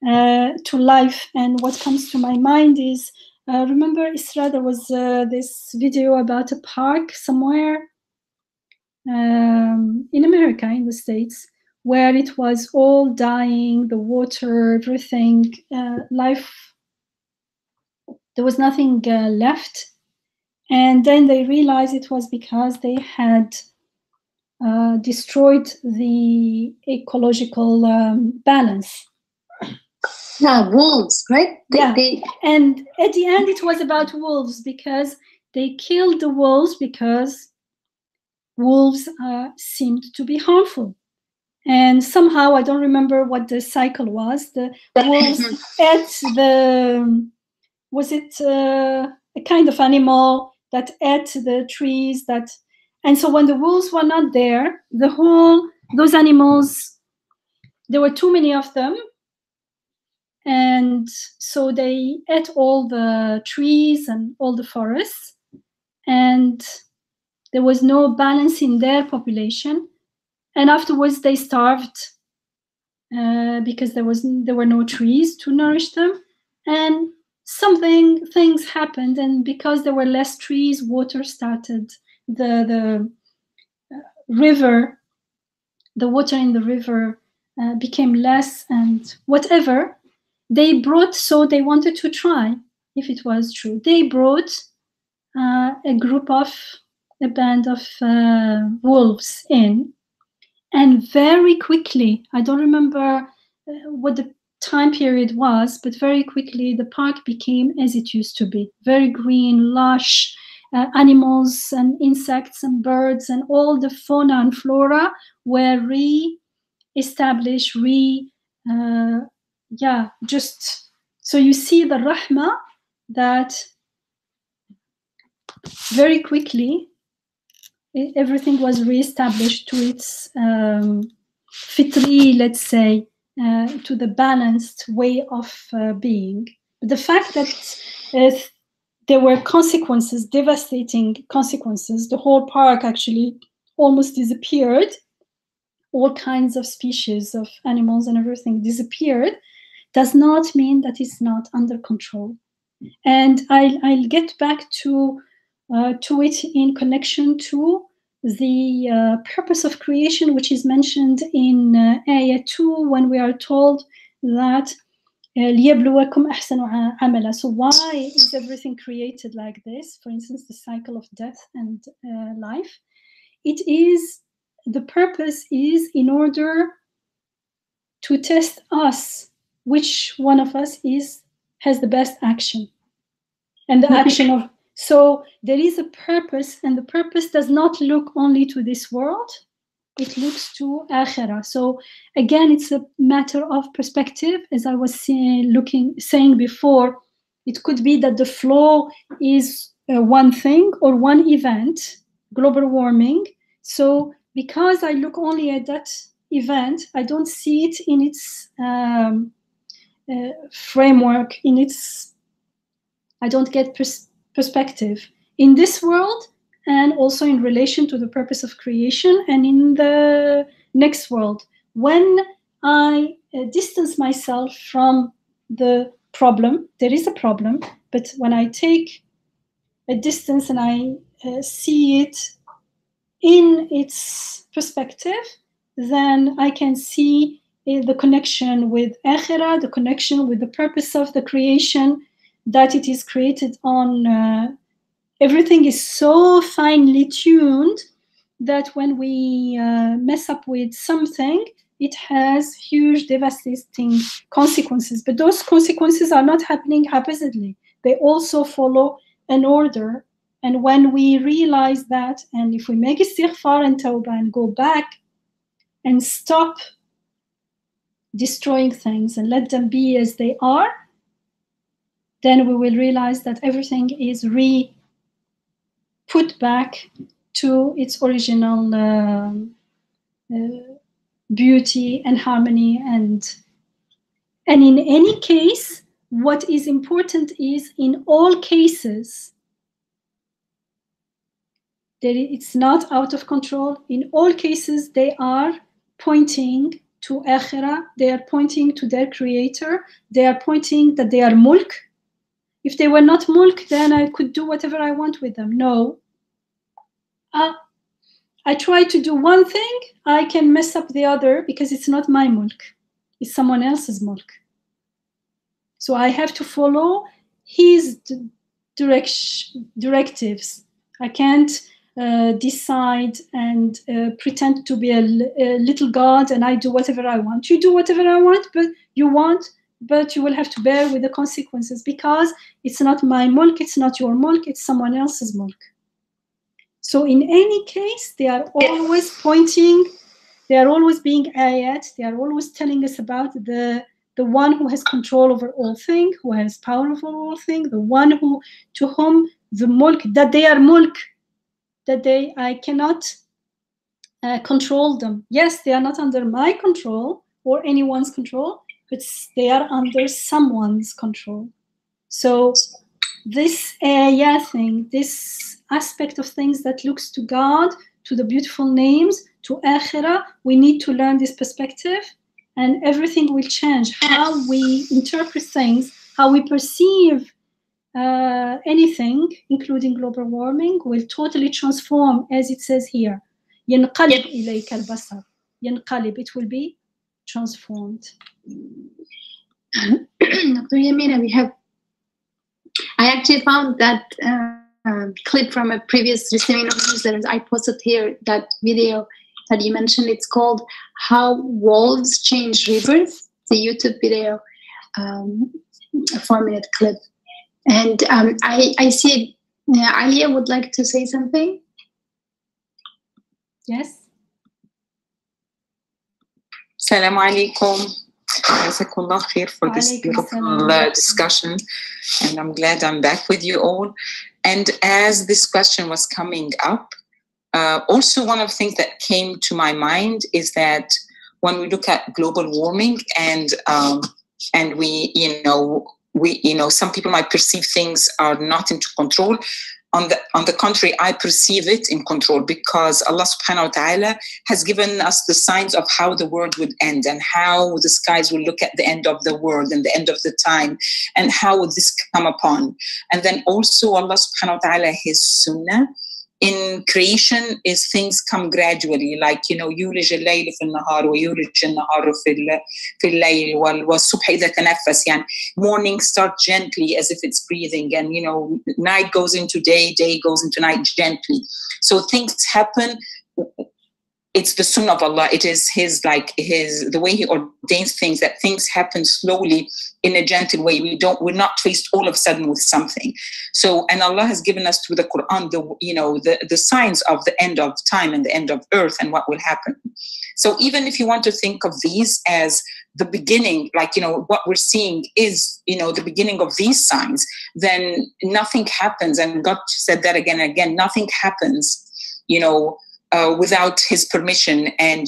to life. And what comes to my mind is, remember, Isra, there was this video about a park somewhere in America, in the States, where it was all dying, the water, everything, life, there was nothing left. And then they realized it was because they had destroyed the ecological balance. Yeah, wolves, right? And at the end it was about wolves, because they killed the wolves because wolves seemed to be harmful. And somehow, I don't remember what the cycle was, the wolves ate was it a kind of animal that ate the trees and so when the wolves were not there, those animals, there were too many of them, and so they ate all the trees and all the forests, and there was no balance in their population, and afterwards they starved because there were no trees to nourish them, and things happened, and because there were less trees, water started, the river, the water in the river became less, and whatever. they brought, so they wanted to try if it was true. They brought a band of wolves in, and very quickly, I don't remember what the time period was, but very quickly the park became as it used to be, very green, lush, animals and insects and birds and all the fauna and flora were re-established, just so you see the rahmah that very quickly everything was re-established to its fitri, let's say, to the balanced way of being. But the fact that there were consequences, devastating consequences, the whole park actually almost disappeared, all kinds of species of animals and everything disappeared, does not mean that it's not under control. And I'll get back to it in connection to the purpose of creation, which is mentioned in Ayah 2, when we are told that لِيَبْلُوَكُمْ أَحْسَنُ عَمَلًا. So why is everything created like this? For instance, the cycle of death and life. It is, the purpose is in order to test us, which one of us has the best action. And the action of, so there is a purpose, and the purpose does not look only to this world, it looks to akhirah. So again, it's a matter of perspective. As I was saying before, it could be that the flow is one thing or one event, global warming. So because I look only at that event, I don't see it in its framework, in its, I don't get perspective in this world, and also in relation to the purpose of creation and in the next world. When I distance myself from the problem, there is a problem, but when I take a distance and I see it in its perspective, then I can see the connection with akhirah, the connection with the purpose of the creation, that it is created on, everything is so finely tuned that when we mess up with something, it has huge devastating consequences. But those consequences are not happening haphazardly. They also follow an order. And when we realize that, and if we make istighfar and tawbah and go back and stop destroying things and let them be as they are, then we will realize that everything is put back to its original beauty and harmony. And in any case, what is important is, in all cases, that it's not out of control. In all cases, they are pointing to akhirah, they are pointing to their creator, they are pointing that they are mulk. If they were not mulk, then I could do whatever I want with them. No. I try to do one thing, I can mess up the other because it's not my mulk. It's someone else's mulk. So I have to follow his directives. I can't decide and pretend to be a little God and I do whatever I want. You do whatever I want, but you will have to bear with the consequences, because it's not my mulk, it's not your mulk, it's someone else's mulk. So in any case, they are always pointing, they are always being ayat, they are always telling us about the one who has control over all things, who has power over all things, the one to whom the mulk, that they are mulk, that I cannot control them. Yes, they are not under my control or anyone's control, but they are under someone's control. So this thing, this aspect of things that looks to God, to the beautiful names, to akhirah, we need to learn this perspective, and everything will change. How we interpret things, how we perceive anything, including global warming, will totally transform, as it says here. ينقلب إليك البصر. ينقلب, it will be transformed. Dr. Yamina, I actually found that clip from a previous receiving of newsletters. I posted here that video that you mentioned. It's called How Wolves Change Rivers, the YouTube video, a 4-minute clip. And I see Alia would like to say something. Yes. Assalamu alaikum. Jazakallah khair for this beautiful discussion. And I'm glad I'm back with you all. And as this question was coming up, also one of the things that came to my mind is that when we look at global warming and we, some people might perceive things are not into control. On the contrary, I perceive it in control, because Allah subhanahu wa ta'ala has given us the signs of how the world would end and how the skies will look at the end of the world and the end of the time and how would this come upon. And then also Allah subhanahu wa ta'ala, his sunnah in creation is things come gradually, like, يولج الليل في النهار ويولج النهار في الليل والصبح إذا تنفس. يعني morning start gently as if it's breathing, and night goes into day, day goes into night gently. So things happen. It's the sunnah of Allah. It is the way he ordains things, that things happen slowly in a gentle way. We're not faced all of a sudden with something. So, and Allah has given us through the Quran, the signs of the end of time and the end of earth and what will happen. So even if you want to think of these as the beginning, what we're seeing is, the beginning of these signs, then nothing happens. And God said that again and again, nothing happens, without his permission and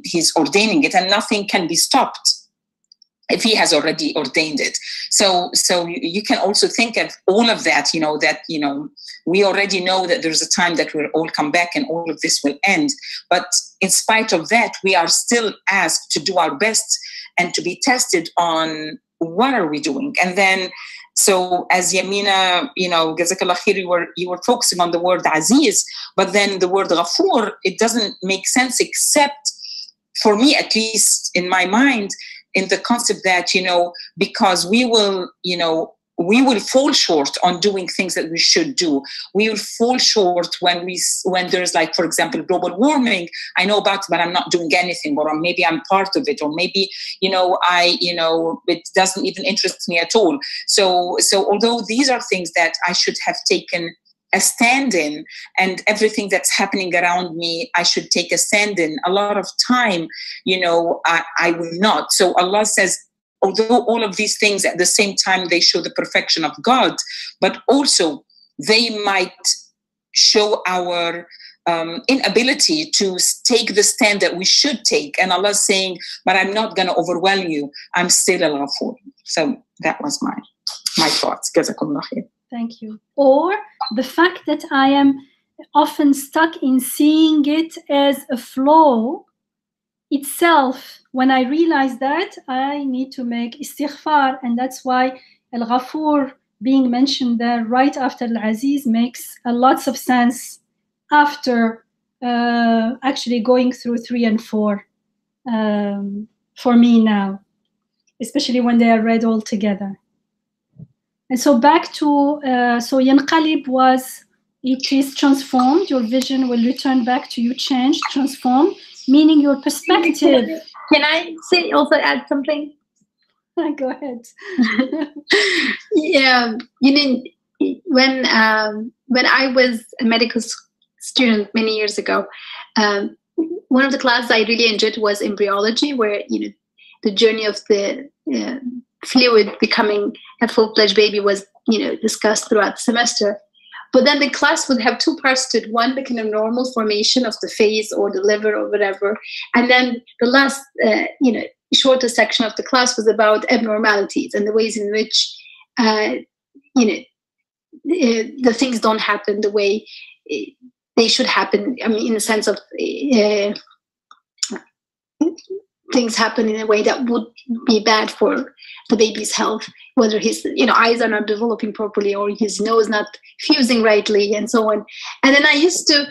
he's ordaining it, and nothing can be stopped if he has already ordained it. So you can also think of all of that, we already know that there's a time that we'll all come back and all of this will end. But in spite of that, we are still asked to do our best and to be tested on what are we doing. And then, so as Yamina, Jazakallah khair, you were focusing on the word Aziz, but then the word Ghafoor, it doesn't make sense, except for me, at least in my mind, in the concept that, because we will fall short on doing things that we should do. We will fall short when there's, like, for example, global warming. I know about it, but I'm not doing anything, or maybe I'm part of it, or maybe, it doesn't even interest me at all. So although these are things that I should have taken a stand in, and everything that's happening around me, I should take a stand in, a lot of time, I will not. So Allah says, although all of these things at the same time, they show the perfection of God, but also they might show our inability to take the stand that we should take. And Allah is saying, but I'm not going to overwhelm you. I'm still Al-Ghafur. So that was my thoughts. Jazakumullah khair. Thank you. Or the fact that I am often stuck in seeing it as a flaw itself. When I realize that, I need to make istighfar, and that's why Al-Ghafur being mentioned there right after Al-Aziz makes a lots of sense after actually going through 3 and 4 for me now, especially when they are read all together. And so back to, so Yanqalib was, it is transformed, your vision will return back to you, changed, transformed, meaning your perspective. Can I also add something? Go ahead. Yeah, when I was a medical student many years ago, one of the classes I really enjoyed was embryology, where the journey of the fluid becoming a full-fledged baby was discussed throughout the semester. But then the class would have 2 parts to it. One, the kind of normal formation of the face or the liver or whatever, and then the last shorter section of the class was about abnormalities and the ways in which the things don't happen the way they should happen. I mean, in the sense of things happen in a way that would be bad for the baby's health, whether his eyes are not developing properly or his nose not fusing rightly and so on. And then I used to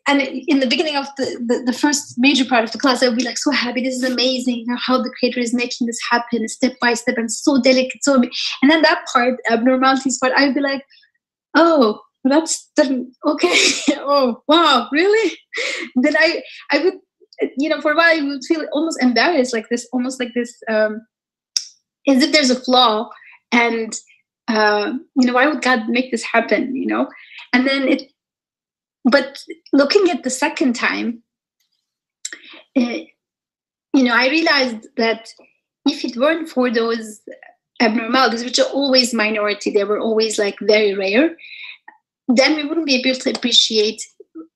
and in the beginning of the first major part of the class, I would be like so happy. This is amazing how the creator is making this happen step by step and so delicate. So, and then that part, abnormalities part, I would be like, oh, that's okay. Oh, wow, really? Then I would, for a while I would feel almost embarrassed, like this, almost like this, as if there's a flaw, and why would God make this happen? And then but looking at the second time, I realized that if it weren't for those abnormalities, which are always minority, they were always like very rare, then we wouldn't be able to appreciate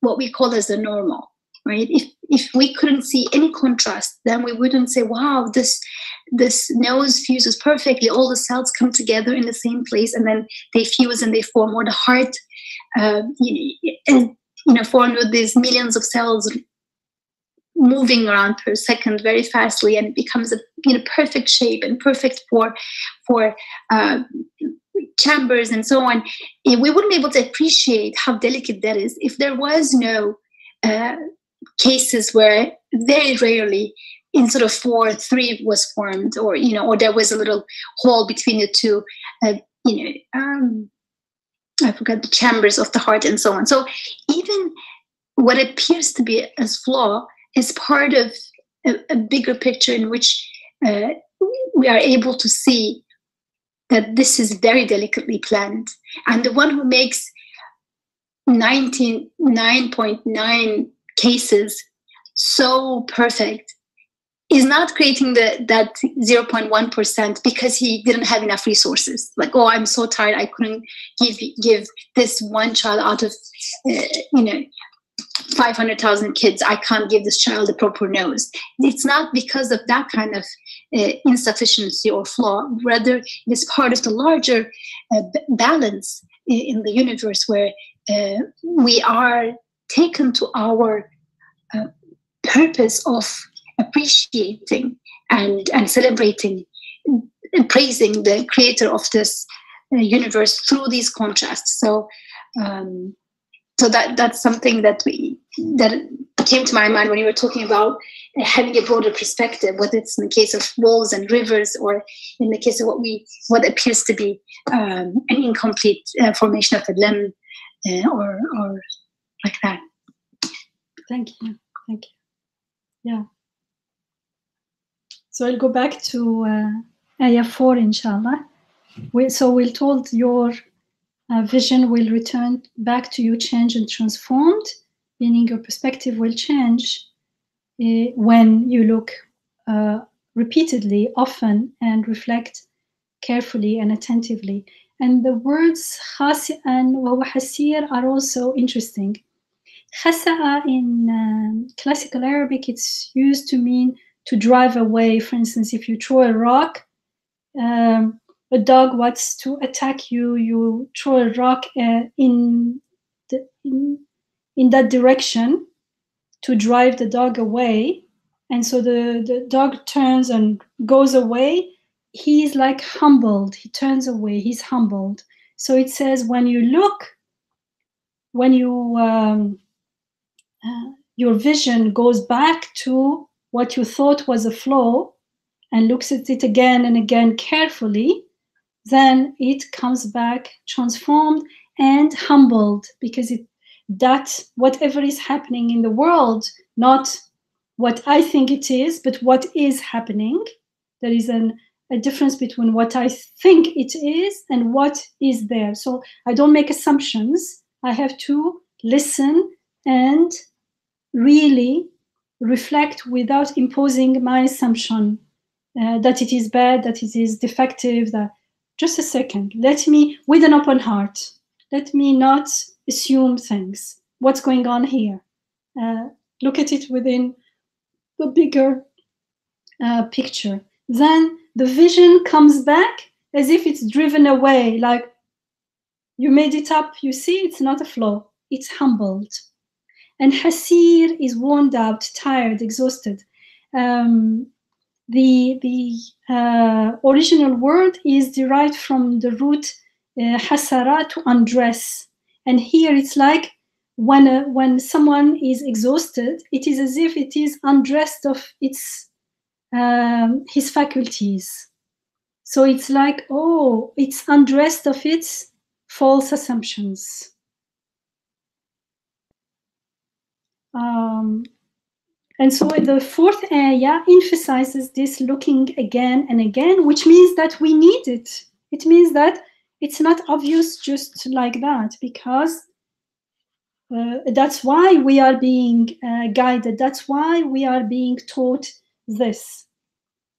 what we call as the normal, right? If we couldn't see any contrast, then we wouldn't say, wow, this nose fuses perfectly. All the cells come together in the same place, and then they fuse and they form. Or the heart, formed with these millions of cells moving around per second very fastly, and it becomes a perfect shape and perfect for chambers and so on. We wouldn't be able to appreciate how delicate that is if there was no cases where very rarely in sort of 3 was formed, or or there was a little hole between the two, I forgot the chambers of the heart and so on. So even what appears to be a flaw is part of a bigger picture in which we are able to see that this is very delicately planned. And the one who makes 99.9 cases so perfect is not creating that 0.1% because he didn't have enough resources. Like, oh, I'm so tired, I couldn't give this one child out of 500,000 kids, I can't give this child the proper nose. It's not because of that kind of insufficiency or flaw. Rather, it is part of the larger balance in the universe, where we are taken to our purpose of appreciating and celebrating and praising the creator of this universe through these contrasts. So that's something that came to my mind when you were talking about having a broader perspective, whether it's in the case of walls and rivers, or in the case of what appears to be an incomplete formation of a limb, or like that. Thank you. Yeah. So I'll go back to Ayah 4, inshallah. We're told your vision will return back to you changed and transformed, meaning your perspective will change when you look repeatedly, often, and reflect carefully and attentively. And the words khasi'an wa hasir are also interesting. Khasa'a in classical Arabic, it's used to mean to drive away. For instance, if you throw a rock, a dog wants to attack you, you throw a rock in that direction to drive the dog away. And so the dog turns and goes away. He's like humbled. He turns away. He's humbled. So it says when you look, your vision goes back to what you thought was a flaw and looks at it again and again carefully, then it comes back transformed and humbled, because that whatever is happening in the world, not what I think it is, but what is happening. There is a difference between what I think it is and what is there. So I don't make assumptions. I have to listen and really reflect without imposing my assumption that it is bad, that it is defective, that just a second, let me, with an open heart, let me not assume things. What's going on here? Look at it within the bigger picture. Then the vision comes back as if it's driven away, like you made it up, you see, it's not a flaw, it's humbled. And hasir is worn out, tired, exhausted. The original word is derived from the root hasara, to undress. And here it's like when someone is exhausted, it is as if it is undressed of its his faculties. So it's like, oh, it's undressed of its false assumptions. And so the fourth ayah emphasizes this looking again and again, which means that we need it. It means that it's not obvious just like that, because that's why we are being guided. That's why we are being taught this.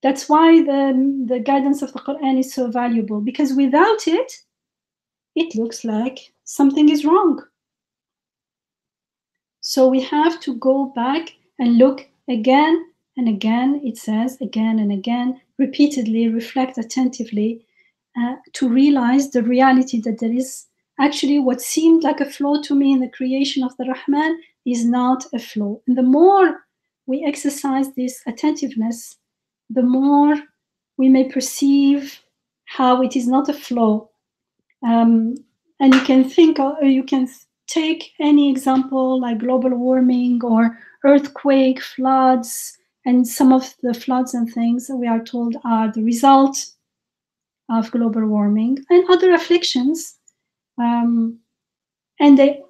That's why the guidance of the Quran is so valuable, because without it, it looks like something is wrong. So we have to go back and look again and again. It says again and again, repeatedly, reflect attentively to realize the reality that there is actually what seemed like a flaw to me in the creation of the Rahman is not a flaw. And the more we exercise this attentiveness, the more we may perceive how it is not a flaw. And you can think, you can take any example like global warming or earthquake, floods, and some of the floods and things that we are told are the result of global warming and other afflictions. And they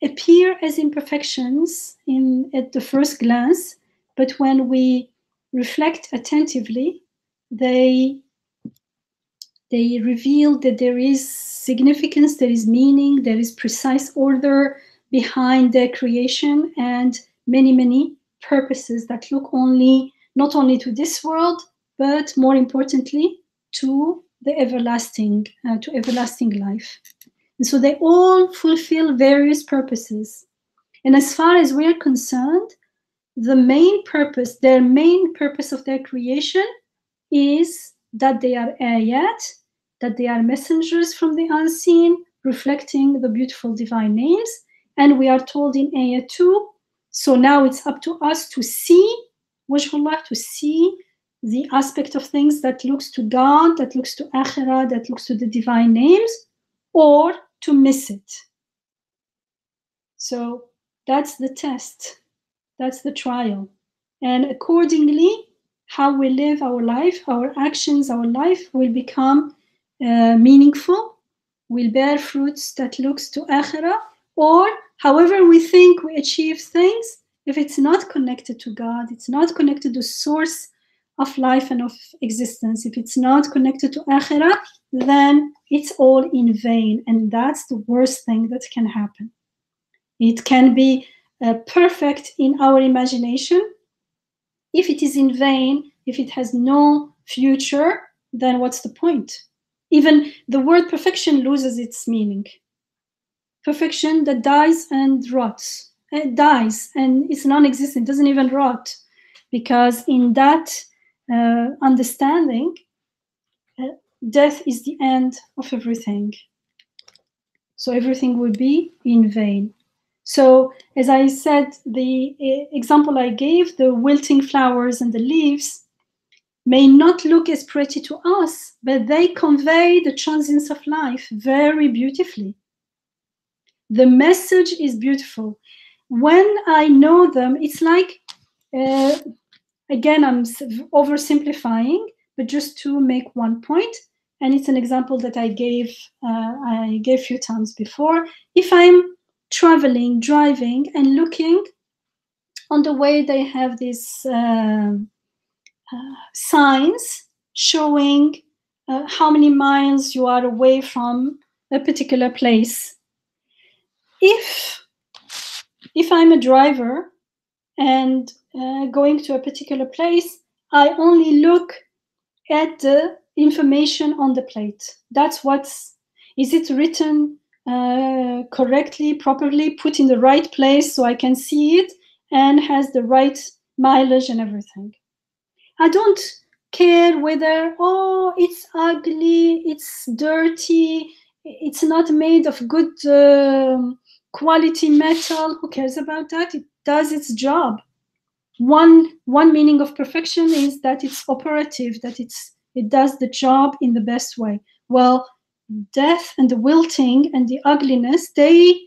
appear as imperfections at the first glance, but when we reflect attentively, they reveal that there is significance, there is meaning, there is precise order behind their creation, and many, many purposes that look not only to this world, but more importantly, to the everlasting life. And so they all fulfill various purposes. And as far as we're concerned, their main purpose of their creation is that they are ayat, that they are messengers from the unseen, reflecting the beautiful divine names. And we are told in ayah 2, so now it's up to us to see, wajhullah, to see the aspect of things that looks to God, that looks to akhirah, that looks to the divine names, or to miss it. So that's the test, that's the trial. And accordingly, how we live our life, our actions, our life will become meaningful, will bear fruits that looks to akhirah, or however we think we achieve things, if it's not connected to God, it's not connected to the source of life and of existence, if it's not connected to akhirah, then it's all in vain. And that's the worst thing that can happen. It can be perfect in our imagination. If it is in vain, if it has no future, then what's the point? Even the word perfection loses its meaning. Perfection that dies and rots. It dies and it's non-existent, doesn't even rot. Because in that understanding, death is the end of everything. So everything would be in vain. So as I said, the example I gave, the wilting flowers and the leaves, may not look as pretty to us, but they convey the transience of life very beautifully. The message is beautiful. When I know them, it's like, again, I'm oversimplifying, but just to make one point, and it's an example that I gave a few times before. If I'm traveling, driving, and looking on the way, they have these signs showing how many miles you are away from a particular place. If I'm a driver and going to a particular place, I only look at the information on the plate. That's is it written correctly, properly, put in the right place so I can see it and has the right mileage and everything. I don't care whether, oh, it's ugly, it's dirty, it's not made of good quality metal. Who cares about that? It does its job. One meaning of perfection is that it's operative, that it does the job in the best way. Well, death and the wilting and the ugliness, they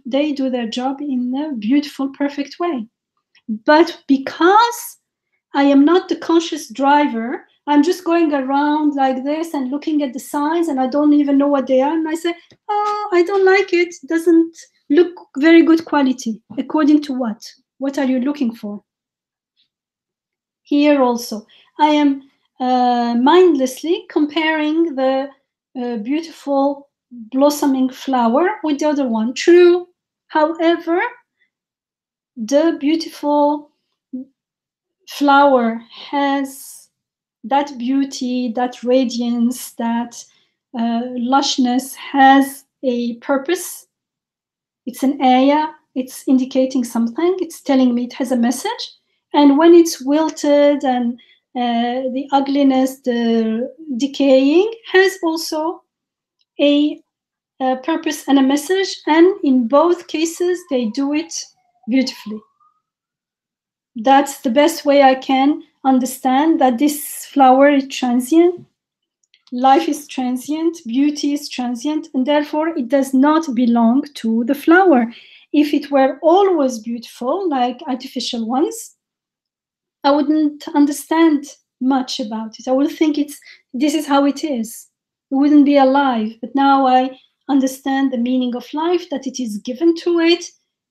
they do their job in a beautiful, perfect way. But because I am not the conscious driver, I'm just going around like this and looking at the signs, and I don't even know what they are. And I say, oh, I don't like it. It doesn't look very good quality. According to what? What are you looking for? Here also, I am mindlessly comparing the beautiful blossoming flower with the other one. True. However, the beautiful flower has that beauty, that radiance, that lushness has a purpose. It's an ayah, it's indicating something, it's telling me it has a message. And when it's wilted and the ugliness, the decaying, has also a purpose and a message. And in both cases, they do it beautifully. That's the best way I can understand that this flower is transient, life is transient, beauty is transient, and therefore it does not belong to the flower. If it were always beautiful, like artificial ones, I wouldn't understand much about it. I would think this is how it is. It wouldn't be alive. But now I understand the meaning of life, that it is given to it,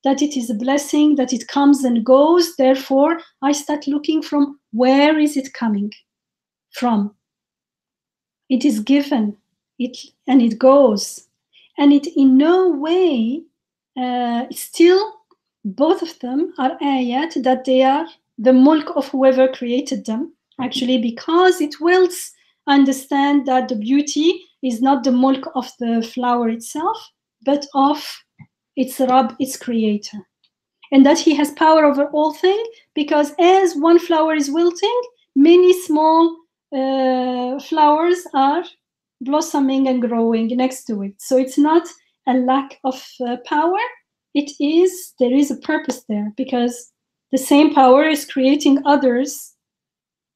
that it is a blessing, that it comes and goes. Therefore, I start looking from where is it coming from. It is given, and it goes. And it in no way, still, both of them are ayat, that they are the mulk of whoever created them, actually, because it wills understand that the beauty is not the mulk of the flower itself, but of its Rabb, its creator. And that he has power over all things, because as one flower is wilting, many small flowers are blossoming and growing next to it. So it's not a lack of power. There is a purpose there, because the same power is creating others,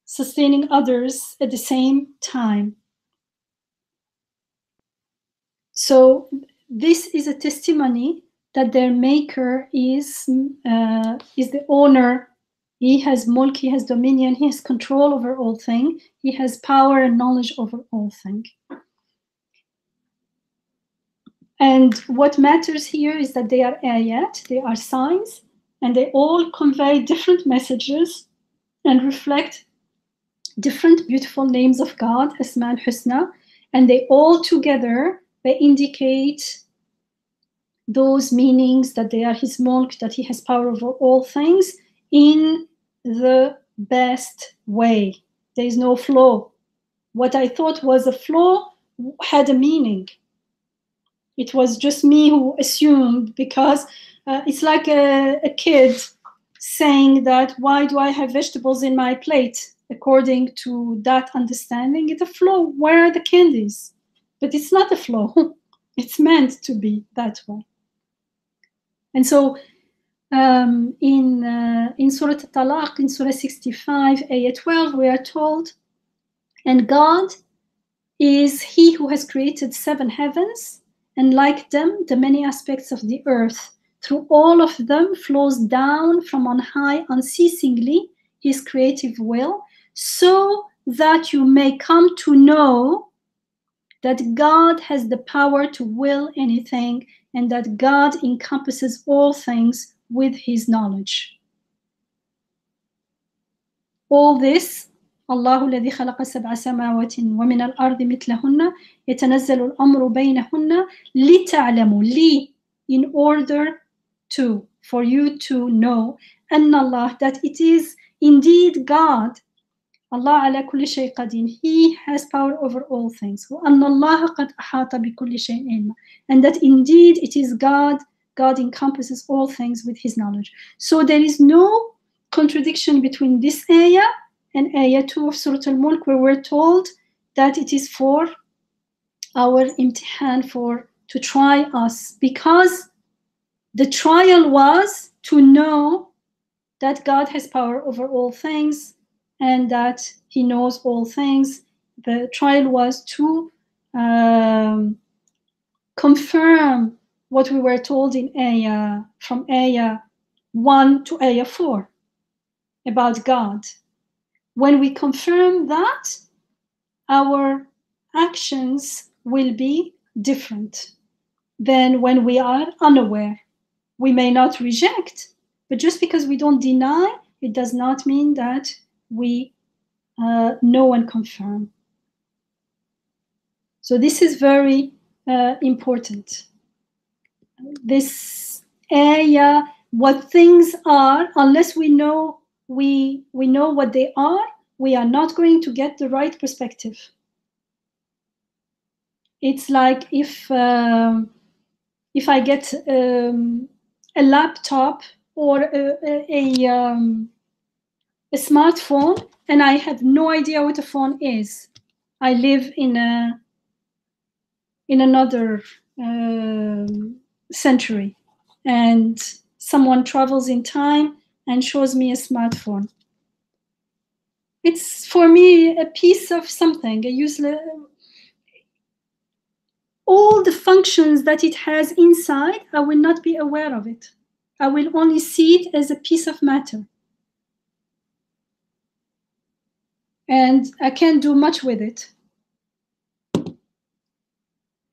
sustaining others at the same time. So this is a testimony that their maker is the owner. He has mulk, he has dominion, he has control over all things. He has power and knowledge over all things. And what matters here is that they are ayat, they are signs, and they all convey different messages and reflect different beautiful names of God, Asma al-Husna, and they all together, they indicate those meanings, that they are his mulk, that he has power over all things in the best way. There is no flaw. What I thought was a flaw had a meaning. It was just me who assumed, because it's like a kid saying that, why do I have vegetables in my plate? According to that understanding, it's a flaw. Where are the candies? But it's not a flaw. It's meant to be that way. And so in Surah Al-Talaq, in Surah 65, Ayah 12, we are told, and God is he who has created 7 heavens, and like them, the many aspects of the earth. Through all of them flows down from on high unceasingly his creative will, so that you may come to know that God has the power to will anything, and that God encompasses all things with his knowledge. All this, الله الذي خلق 7 سماوات ومن الأرض مثلهن يتنزل الأمر بينهن لتعلموا, in order to, for you to know, أن الله, that it is indeed God, Allah على كل شيء قدير, he has power over all things, وأن الله قد أحاط بكل شيء علما, and that indeed it is God encompasses all things with his knowledge. So there is no contradiction between this ayah and ayah 2 of Surah Al-Mulk, where we're told that it is for our imtihan, to try us, because the trial was to know that God has power over all things and that he knows all things. The trial was to confirm what we were told in Ayah, from Ayah 1 to Ayah 4 about God. When we confirm that, our actions will be different than when we are unaware. We may not reject, but just because we don't deny, it does not mean that we know and confirm. So this is very important. This ayah, what things are, unless we know what they are, we are not going to get the right perspective. It's like if I get a laptop or a smartphone and I have no idea what a phone is. I live in another century, and someone travels in time and shows me a smartphone. It's for me a piece of something, a useless. All the functions that it has inside, I will not be aware of it. I will only see it as a piece of matter. And I can't do much with it.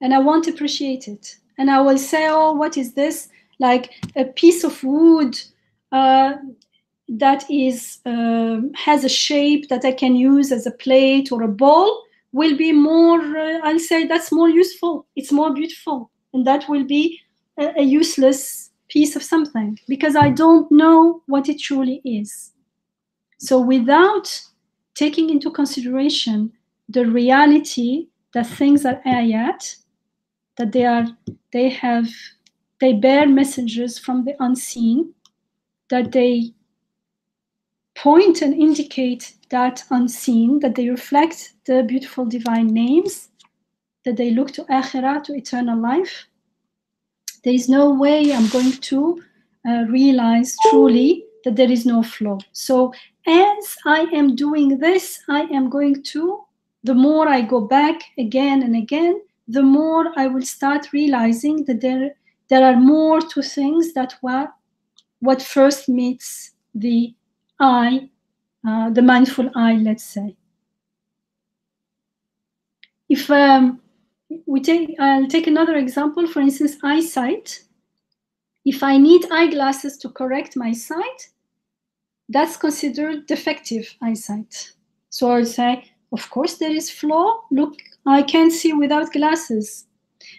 And I won't appreciate it. And I will say, oh, what is this? Like a piece of wood that is has a shape that I can use as a plate or a bowl will be more, I'll say that's more useful. It's more beautiful. And that will be a useless piece of something because I don't know what it truly is. So without taking into consideration the reality that things are ayat, that they bear messages from the unseen, that they point and indicate that unseen, that they reflect the beautiful divine names, that they look to akhirah, to eternal life. There is no way I'm going to realize truly that there is no flow. So as I am doing this, I am going to, the more I go back again and again, the more I will start realizing that there are more to things that what first meets the eye, the mindful eye, let's say. If I'll take another example, for instance, eyesight. If I need eyeglasses to correct my sight, that's considered defective eyesight. So I'll say, of course there is flaw. Look, I can't see without glasses.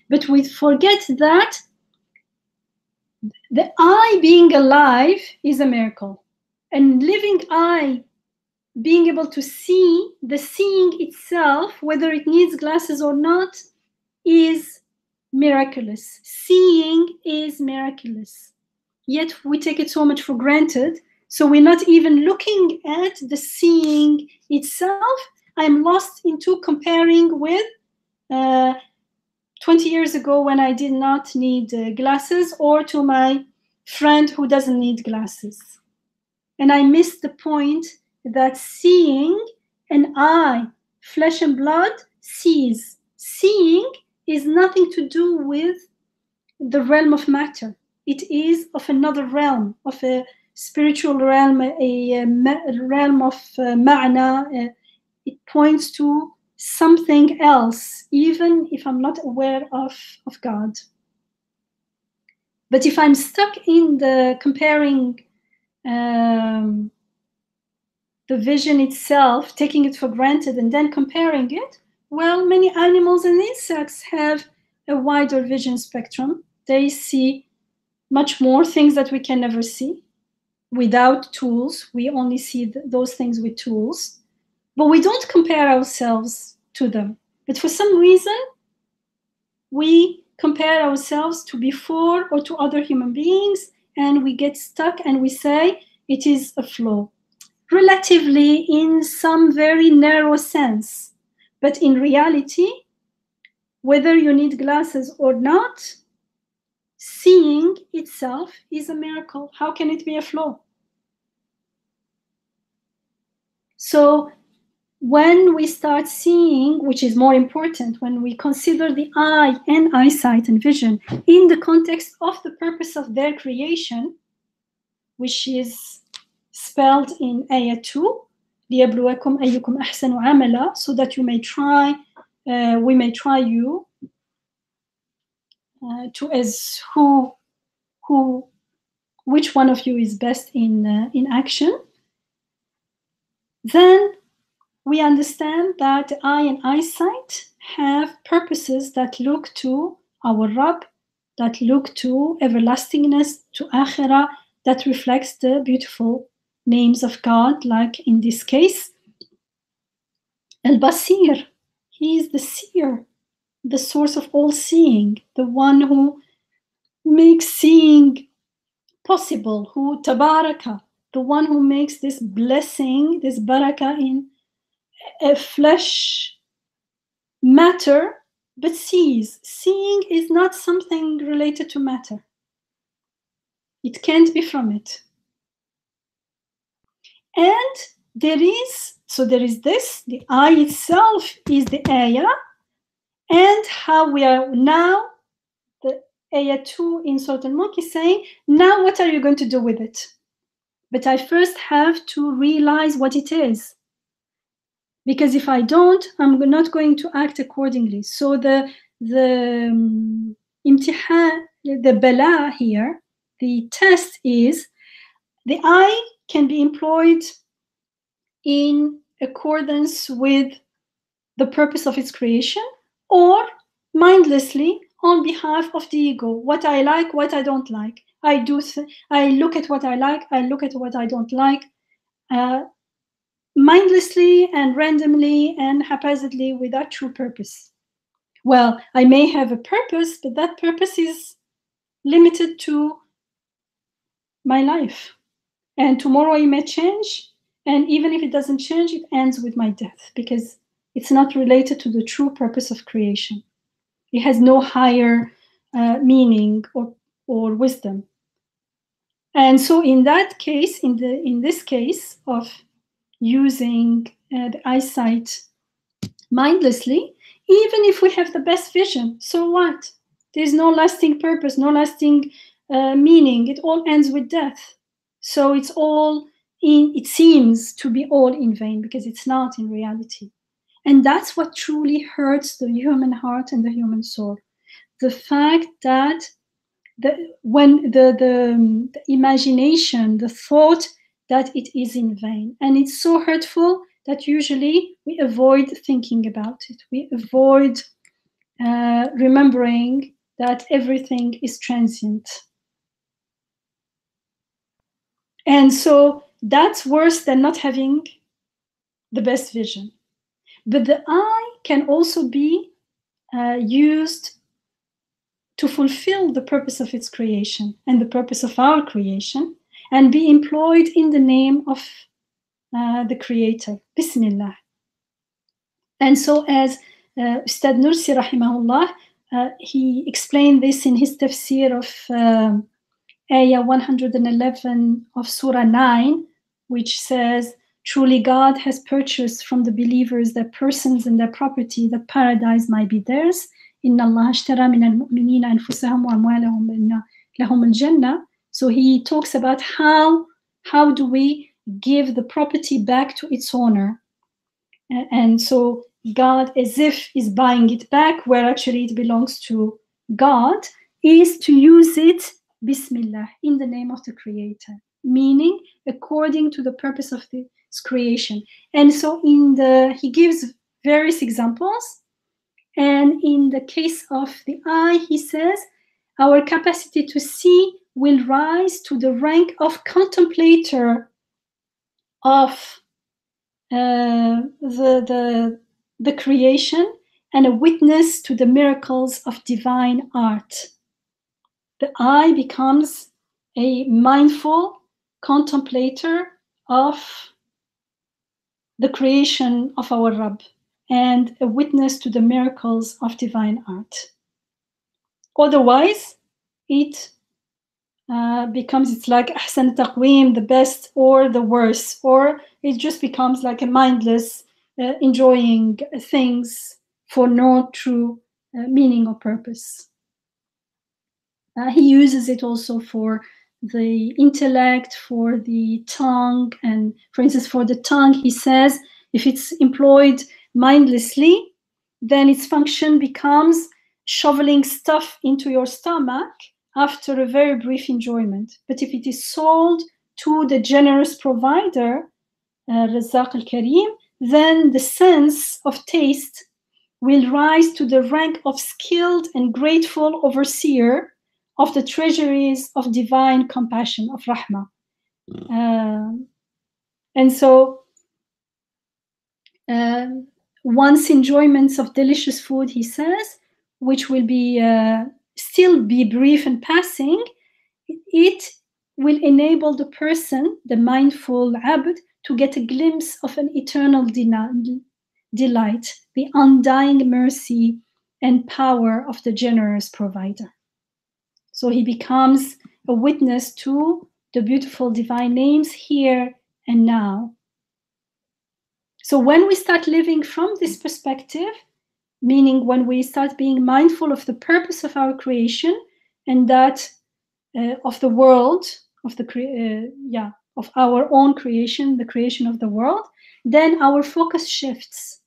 But we forget that the eye being alive is a miracle. And living eye being able to see, the seeing itself, whether it needs glasses or not, is miraculous. Seeing is miraculous. Yet we take it so much for granted. So we're not even looking at the seeing itself. I'm lost into comparing with 20 years ago when I did not need glasses, or to my friend who doesn't need glasses. And I missed the point that seeing, an eye, flesh and blood, sees. Seeing is nothing to do with the realm of matter. It is of another realm, of a spiritual realm, a realm of ma'na. It points to something else, even if I'm not aware of God. But if I'm stuck in the comparing the vision itself, taking it for granted and then comparing it, well, many animals and insects have a wider vision spectrum. They see much more things that we can never see without tools. We only see those things with tools, but we don't compare ourselves to them. But for some reason, we compare ourselves to before or to other human beings, and we get stuck and we say it is a flaw. Relatively, in some very narrow sense, but in reality, whether you need glasses or not, seeing itself is a miracle. How can it be a flaw? So when we start seeing, which is more important, when we consider the eye and eyesight and vision in the context of the purpose of their creation, which is spelled in Ayah 2, لِيَبْلُوَكُمْ أَيُّكُمْ أَحْسَنُ عَمَلًا, so that you may try, we may try you to as which one of you is best in action. Then we understand that the eye and eyesight have purposes that look to our Rabb, that look to everlastingness, to Akhirah, that reflects the beautiful names of God, like in this case, Al-Basir. He is the seer, the source of all seeing, the one who makes seeing possible, who tabaraka, the one who makes this blessing, this barakah in a flesh matter, but sees. Seeing is not something related to matter. It can't be from it. And there is this, the eye itself is the ayah, and how we are now, the ayah 2 in Surah Al-Mulk is saying, now what are you going to do with it? But I first have to realize what it is. Because if I don't, I'm not going to act accordingly. So the imtihan, the bala here, the test is, the eye can be employed in accordance with the purpose of its creation, or mindlessly on behalf of the ego. What I like, what I don't like. I look at what I like, I look at what I don't like, mindlessly and randomly and haphazardly without true purpose. Well, I may have a purpose, but that purpose is limited to my life. And tomorrow it may change, and even if it doesn't change, it ends with my death, because it's not related to the true purpose of creation. It has no higher meaning or wisdom. And so in that case, in this case of using the eyesight mindlessly, even if we have the best vision, so what? There's no lasting purpose, no lasting meaning. It all ends with death. So it's all it seems to be all in vain, because it's not in reality. And that's what truly hurts the human heart and the human soul. The fact that when the imagination, the thought that it is in vain. And it's so hurtful that usually we avoid thinking about it. We avoid remembering that everything is transient. And so that's worse than not having the best vision. But the eye can also be used to fulfill the purpose of its creation and the purpose of our creation, and be employed in the name of the Creator. Bismillah. And so as Ustad Nursi rahimahullah, he explained this in his tafsir of Ayah 111 of Surah 9, which says, truly God has purchased from the believers their persons and their property, that paradise might be theirs. Inna Allah ashtara min al-mu'minina anfusahum wa amwalahum inna lahum al-jannah. So he talks about how do we give the property back to its owner. And so God, as if is buying it back, where actually it belongs to God, is to use it, Bismillah, in the name of the Creator, meaning according to the purpose of this creation. And so he gives various examples. And in the case of the eye, he says, our capacity to see will rise to the rank of contemplator of the creation, and a witness to the miracles of divine art. The eye becomes a mindful contemplator of the creation of our Rabb, and a witness to the miracles of divine art. Otherwise, it becomes, it's like ahsan taqweem, the best or the worst, or it just becomes like a mindless enjoying things for no true meaning or purpose. He uses it also for the intellect, for the tongue, and for instance, for the tongue, he says, if it's employed mindlessly, then its function becomes shoveling stuff into your stomach after a very brief enjoyment. But if it is sold to the generous provider, Razzaq al-Karim, then the sense of taste will rise to the rank of skilled and grateful overseer of the treasuries of divine compassion, of rahmah. And so once enjoyments of delicious food, he says, which will be still be brief and passing, it will enable the person, the mindful abd, to get a glimpse of an eternal delight, the undying mercy and power of the generous provider. So he becomes a witness to the beautiful divine names here and now. So when we start living from this perspective, meaning when we start being mindful of the purpose of our creation and that of the world, of our own creation, the creation of the world, then our focus shifts.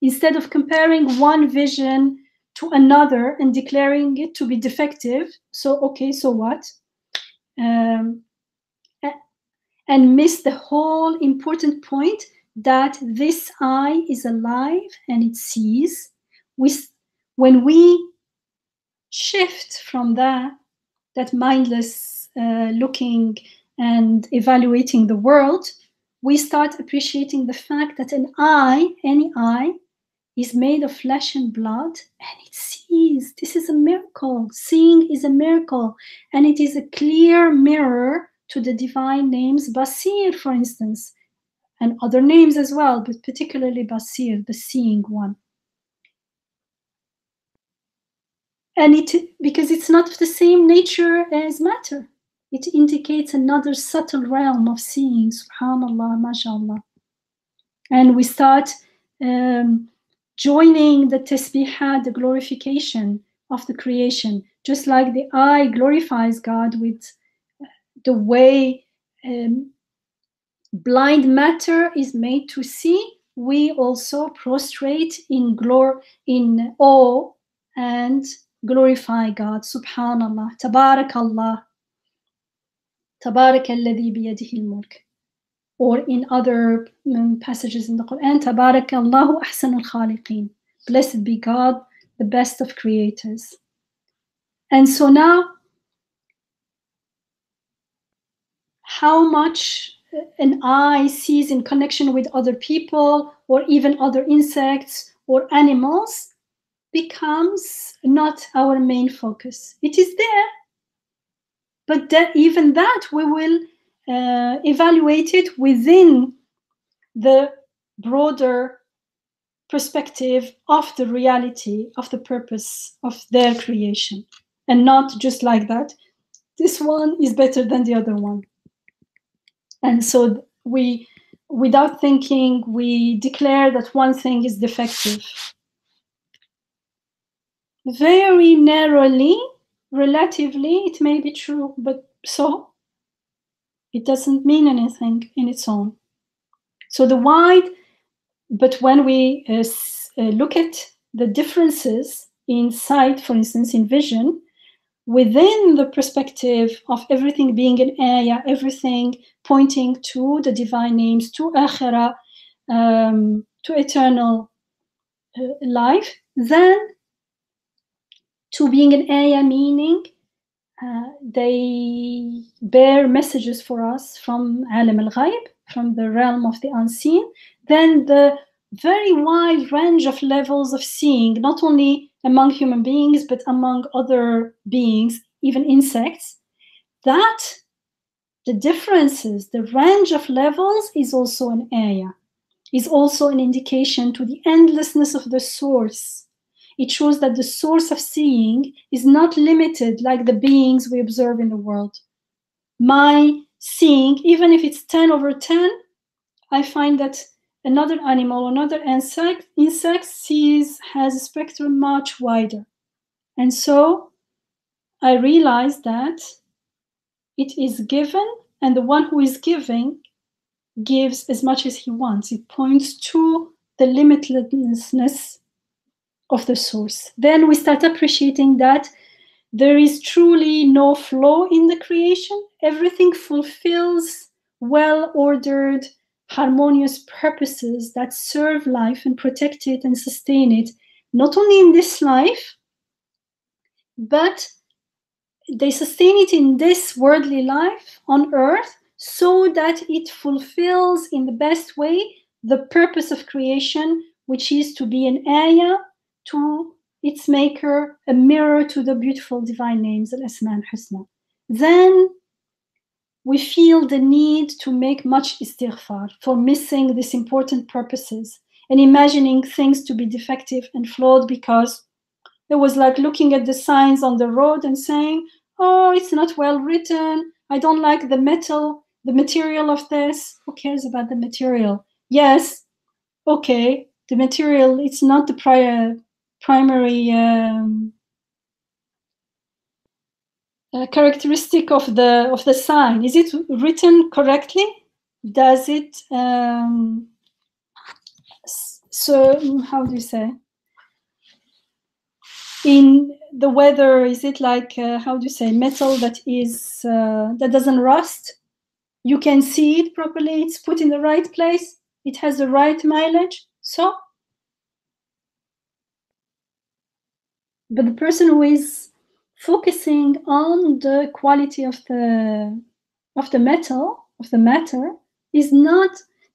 Instead of comparing one vision to another and declaring it to be defective, so okay, so what? And miss the whole important point that this eye is alive and it sees. When we shift from that mindless looking and evaluating the world, we start appreciating the fact that an eye, any eye, is made of flesh and blood, and it sees. This is a miracle. Seeing is a miracle, and it is a clear mirror to the divine names, Basir, for instance, and other names as well, but particularly Basir, the seeing one. And because it's not of the same nature as matter, it indicates another subtle realm of seeing, subhanallah, mashallah. And we start joining the tasbihah, the glorification of the creation, just like the eye glorifies God with the way blind matter is made to see, we also prostrate in awe and glorify God. Subhanallah, Tabarakallah, Tabarakalladhi biyadihi al-mulk. Or in other passages in the Quran, Tabarakallahu ahsanul khaliqeen. Blessed be God, the best of creators. And so now, how much an eye sees in connection with other people or even other insects or animals becomes not our main focus. It is there, but even that we will evaluate it within the broader perspective of the reality of the purpose of their creation, and not just like that. This one is better than the other one. And so we, without thinking, we declare that one thing is defective. Very narrowly, relatively, it may be true, but so it doesn't mean anything in its own. So but when we look at the differences in sight, for instance, in vision, within the perspective of everything being an ayah, everything pointing to the divine names, to akhirah, to eternal life, then to being an ayah, meaning they bear messages for us from alam al-ghayb, from the realm of the unseen, then the very wide range of levels of seeing, not only among human beings, but among other beings, even insects, that the differences, the range of levels is also an ayah, is also an indication to the endlessness of the source. It shows that the source of seeing is not limited like the beings we observe in the world. My seeing, even if it's 10 over 10, I find that another animal, another insect has a spectrum much wider. And so I realized that it is given, and the one who is giving gives as much as he wants. It points to the limitlessness of the source. Then we start appreciating that there is truly no flaw in the creation. Everything fulfills well-ordered, harmonious purposes that serve life and protect it and sustain it, not only in this life, but they sustain it in this worldly life on earth, so that it fulfills in the best way the purpose of creation, which is to be an ayah to its maker, a mirror to the beautiful divine names, al-Asma al-Husna. Then we feel the need to make much istighfar for missing these important purposes and imagining things to be defective and flawed, because it was like looking at the signs on the road and saying, oh, it's not well written, I don't like the material of this. Who cares about the material? Yes, okay, the material, it's not the primary characteristic of the sign. Is it written correctly? Does it so how do you say, in the weather, is it like how do you say, metal that is that doesn't rust? You can see it properly, it's put in the right place, it has the right mileage. So but the person who is focusing on the quality of the metal, of the matter,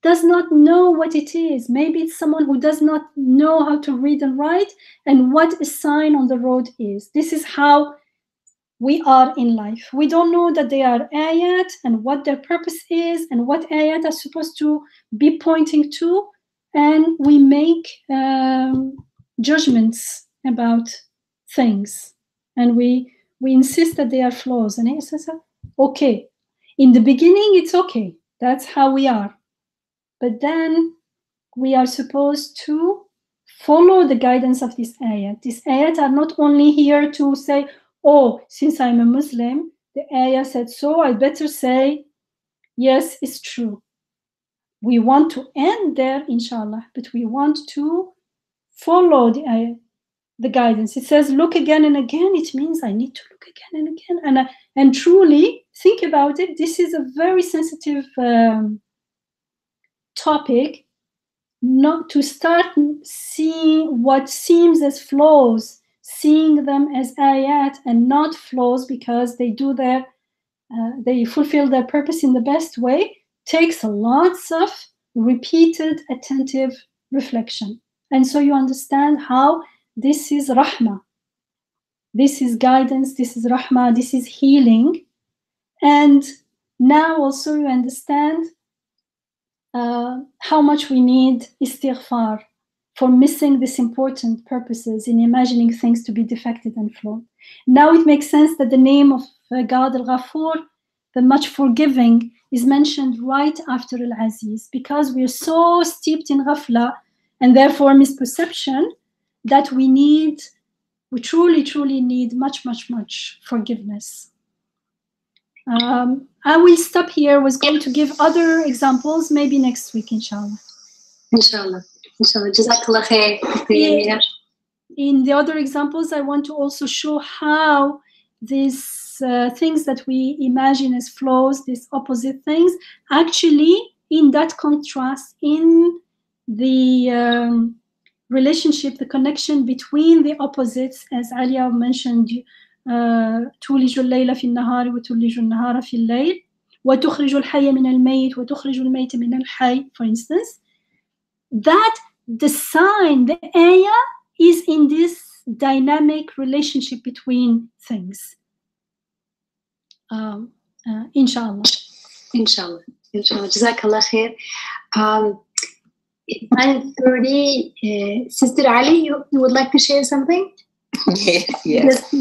does not know what it is. Maybe it's someone who does not know how to read and write and what a sign on the road is. This is how we are in life. We don't know that they are ayat and what their purpose is and what ayat are supposed to be pointing to, and we make judgments about things, and we insist that they are flaws. And he says, okay, in the beginning it's okay, that's how we are, but then we are supposed to follow the guidance of this ayat. These ayat are not only here to say, oh, since I'm a Muslim, the ayah said so, I better say, yes, it's true. We want to end there, inshallah, but we want to follow the ayah, the guidance. It says, look again and again. It means I need to look again and again. And truly, think about it. This is a very sensitive topic, not to start seeing what seems as flaws, seeing them as ayat and not flaws, because they do they fulfill their purpose in the best way, takes lots of repeated, attentive reflection. And so you understand how this is rahmah, this is guidance, this is rahmah, this is healing. And now also you understand how much we need istighfar for missing these important purposes in imagining things to be defective and flawed. Now it makes sense that the name of God Al-Ghafur, the much forgiving, is mentioned right after Al-Aziz, because we are so steeped in ghafla and therefore misperception that we truly need much forgiveness. I will stop here. I was going to give other examples maybe next week, inshallah. Inshallah. Jazakallah khair. In the other examples, I want to also show how these things that we imagine as flaws, these opposite things, actually in that contrast, in the relationship, the connection between the opposites, as Alia mentioned, تولج الليل في النهار وتولج النهار في الليل وتخرج الحي من الميت وتخرج الميت من الحي, for instance, that the sign, the ayah, is in this dynamic relationship between things. Inshallah. Inshallah. Jazakallah khair. 9:30, Sister Ali, you would like to share something? Yes.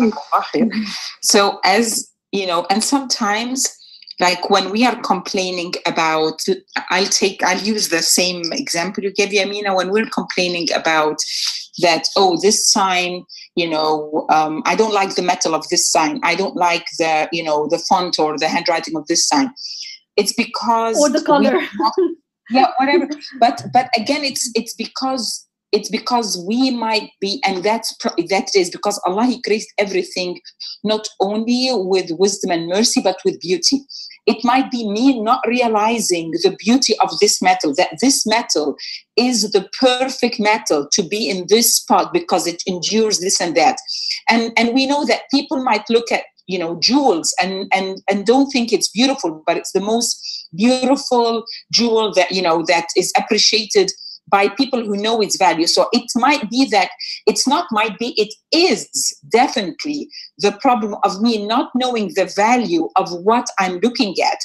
So as you know, and sometimes Like when we are complaining about, I'll use the same example you gave, Yamina, when we're complaining about that, oh, this sign, you know, I don't like the metal of this sign. I don't like the, you know, the font or the handwriting of this sign. It's because, or the color. Yeah, whatever. But again, it's because we might be, and that is because Allah, He created everything not only with wisdom and mercy, but with beauty. It might be me not realizing the beauty of this metal, that this metal is the perfect metal to be in this spot because it endures this and that. And we know that people might look at, you know, jewels and don't think it's beautiful, but it's the most beautiful jewel that, you know, that is appreciated by people who know its value. So it might be that it is definitely the problem of me not knowing the value of what I'm looking at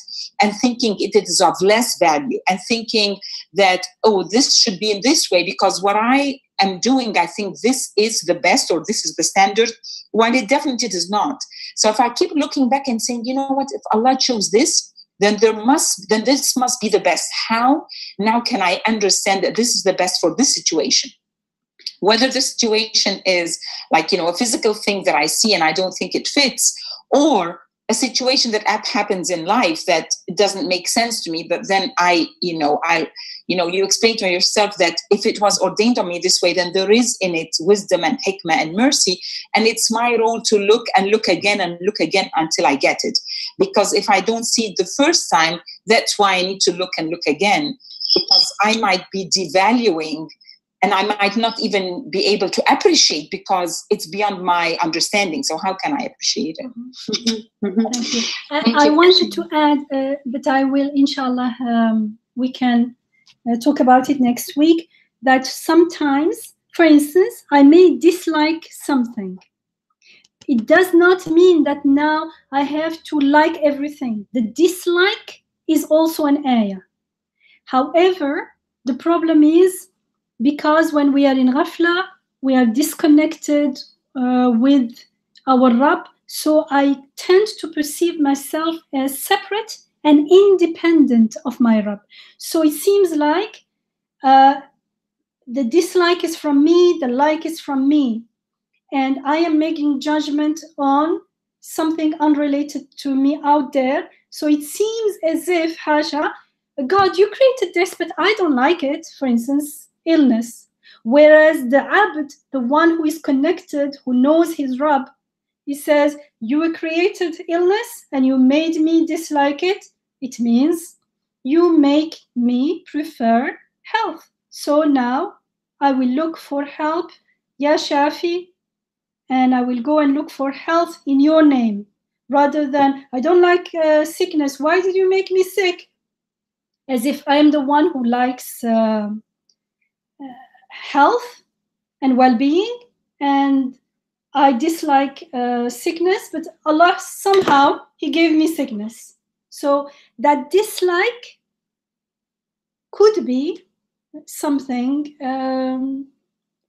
and thinking it is of less value and thinking that, oh, this should be in this way because what I am doing, I think this is the best or this is the standard, while it definitely is not. So if I keep looking back and saying, you know what, if Allah chose this, then this must be the best. How now can I understand that this is the best for this situation? Whether the situation is like, you know, a physical thing that I see and I don't think it fits, or a situation that happens in life that doesn't make sense to me, but then you explain to yourself that if it was ordained on me this way, then there is in it wisdom and hikmah and mercy, and it's my role to look and look again and look again until I get it. Because if I don't see it the first time, that's why I need to look and look again, because I might be devaluing and I might not even be able to appreciate because it's beyond my understanding. So how can I appreciate it? Thank you. I wanted to add, but I will, inshallah, we can talk about it next week, that sometimes, for instance, I may dislike something. It does not mean that now I have to like everything. The dislike is also an ayah. However, the problem is, because when we are in ghafla, we are disconnected with our Rabb, so I tend to perceive myself as separate and independent of my Rabb. So it seems like the dislike is from me, the like is from me, and I am making judgment on something unrelated to me out there. So it seems as if, Hasha, God, you created this, but I don't like it, for instance, illness. Whereas the Abd, the one who is connected, who knows his Rabb, he says, you created illness and you made me dislike it. It means you make me prefer health. So now I will look for help, Ya Shafi, and I will go and look for health in your name, rather than, I don't like sickness. Why did you make me sick? As if I am the one who likes health and well-being, and I dislike sickness, but Allah somehow, He gave me sickness. So that dislike could be something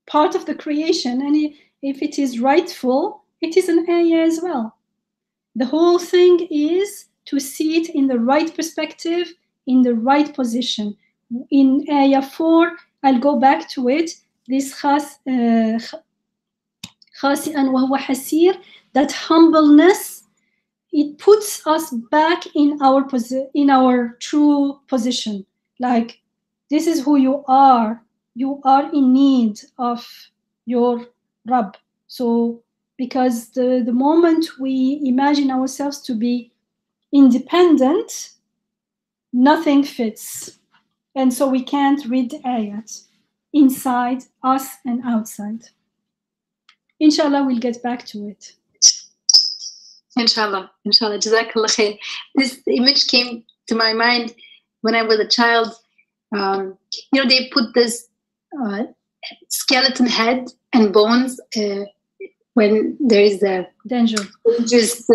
part of the creation, and if it is rightful, it is an ayah as well. The whole thing is to see it in the right perspective, in the right position. In ayah 4, I'll go back to it, this khasi'an wa huwa hasir, that humbleness, it puts us back in our true position. Like, this is who you are. You are in need of your Rabb. So, because the moment we imagine ourselves to be independent, nothing fits. And so we can't read the ayat inside us and outside. Inshallah, we'll get back to it. Inshallah, Jazakallah khair. This image came to my mind when I was a child. They put this skeleton head and bones when there is the danger, just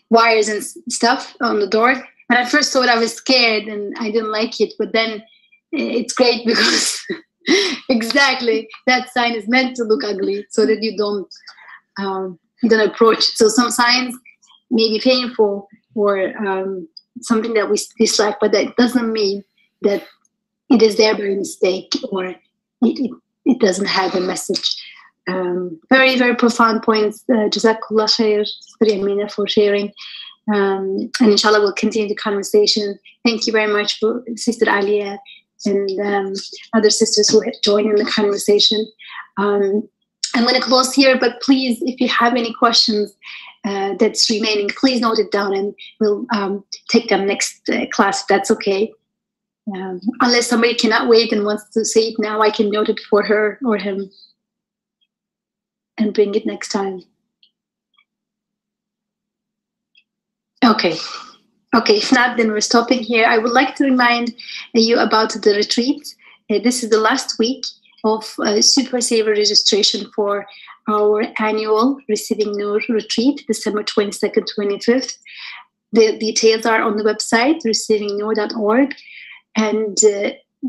wires and stuff on the door. And I first thought I was scared and I didn't like it, but then it's great because exactly that sign is meant to look ugly so that you don't approach. So some signs may be painful, or something that we dislike, but that doesn't mean that it is there by mistake or it doesn't have a message. Very, very profound points. Jazakallah khair, Sister Yamina, for sharing. And inshallah, we'll continue the conversation. Thank you very much for Sister Alia and other sisters who had joined in the conversation. I'm going to close here, but please, if you have any questions that's remaining, please note it down and we'll take them next class, if that's okay. Unless somebody cannot wait and wants to say it now, I can note it for her or him and bring it next time. Okay. Okay, if not, then we're stopping here. I would like to remind you about the retreat. This is the last week of Super Saver registration for our annual Receiving Noor retreat, December 22nd, 25th. The details are on the website, receivingnoor.org. And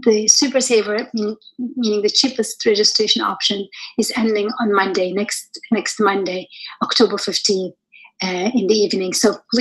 the Super Saver, meaning the cheapest registration option, is ending on Monday, next Monday, October 15th in the evening. So please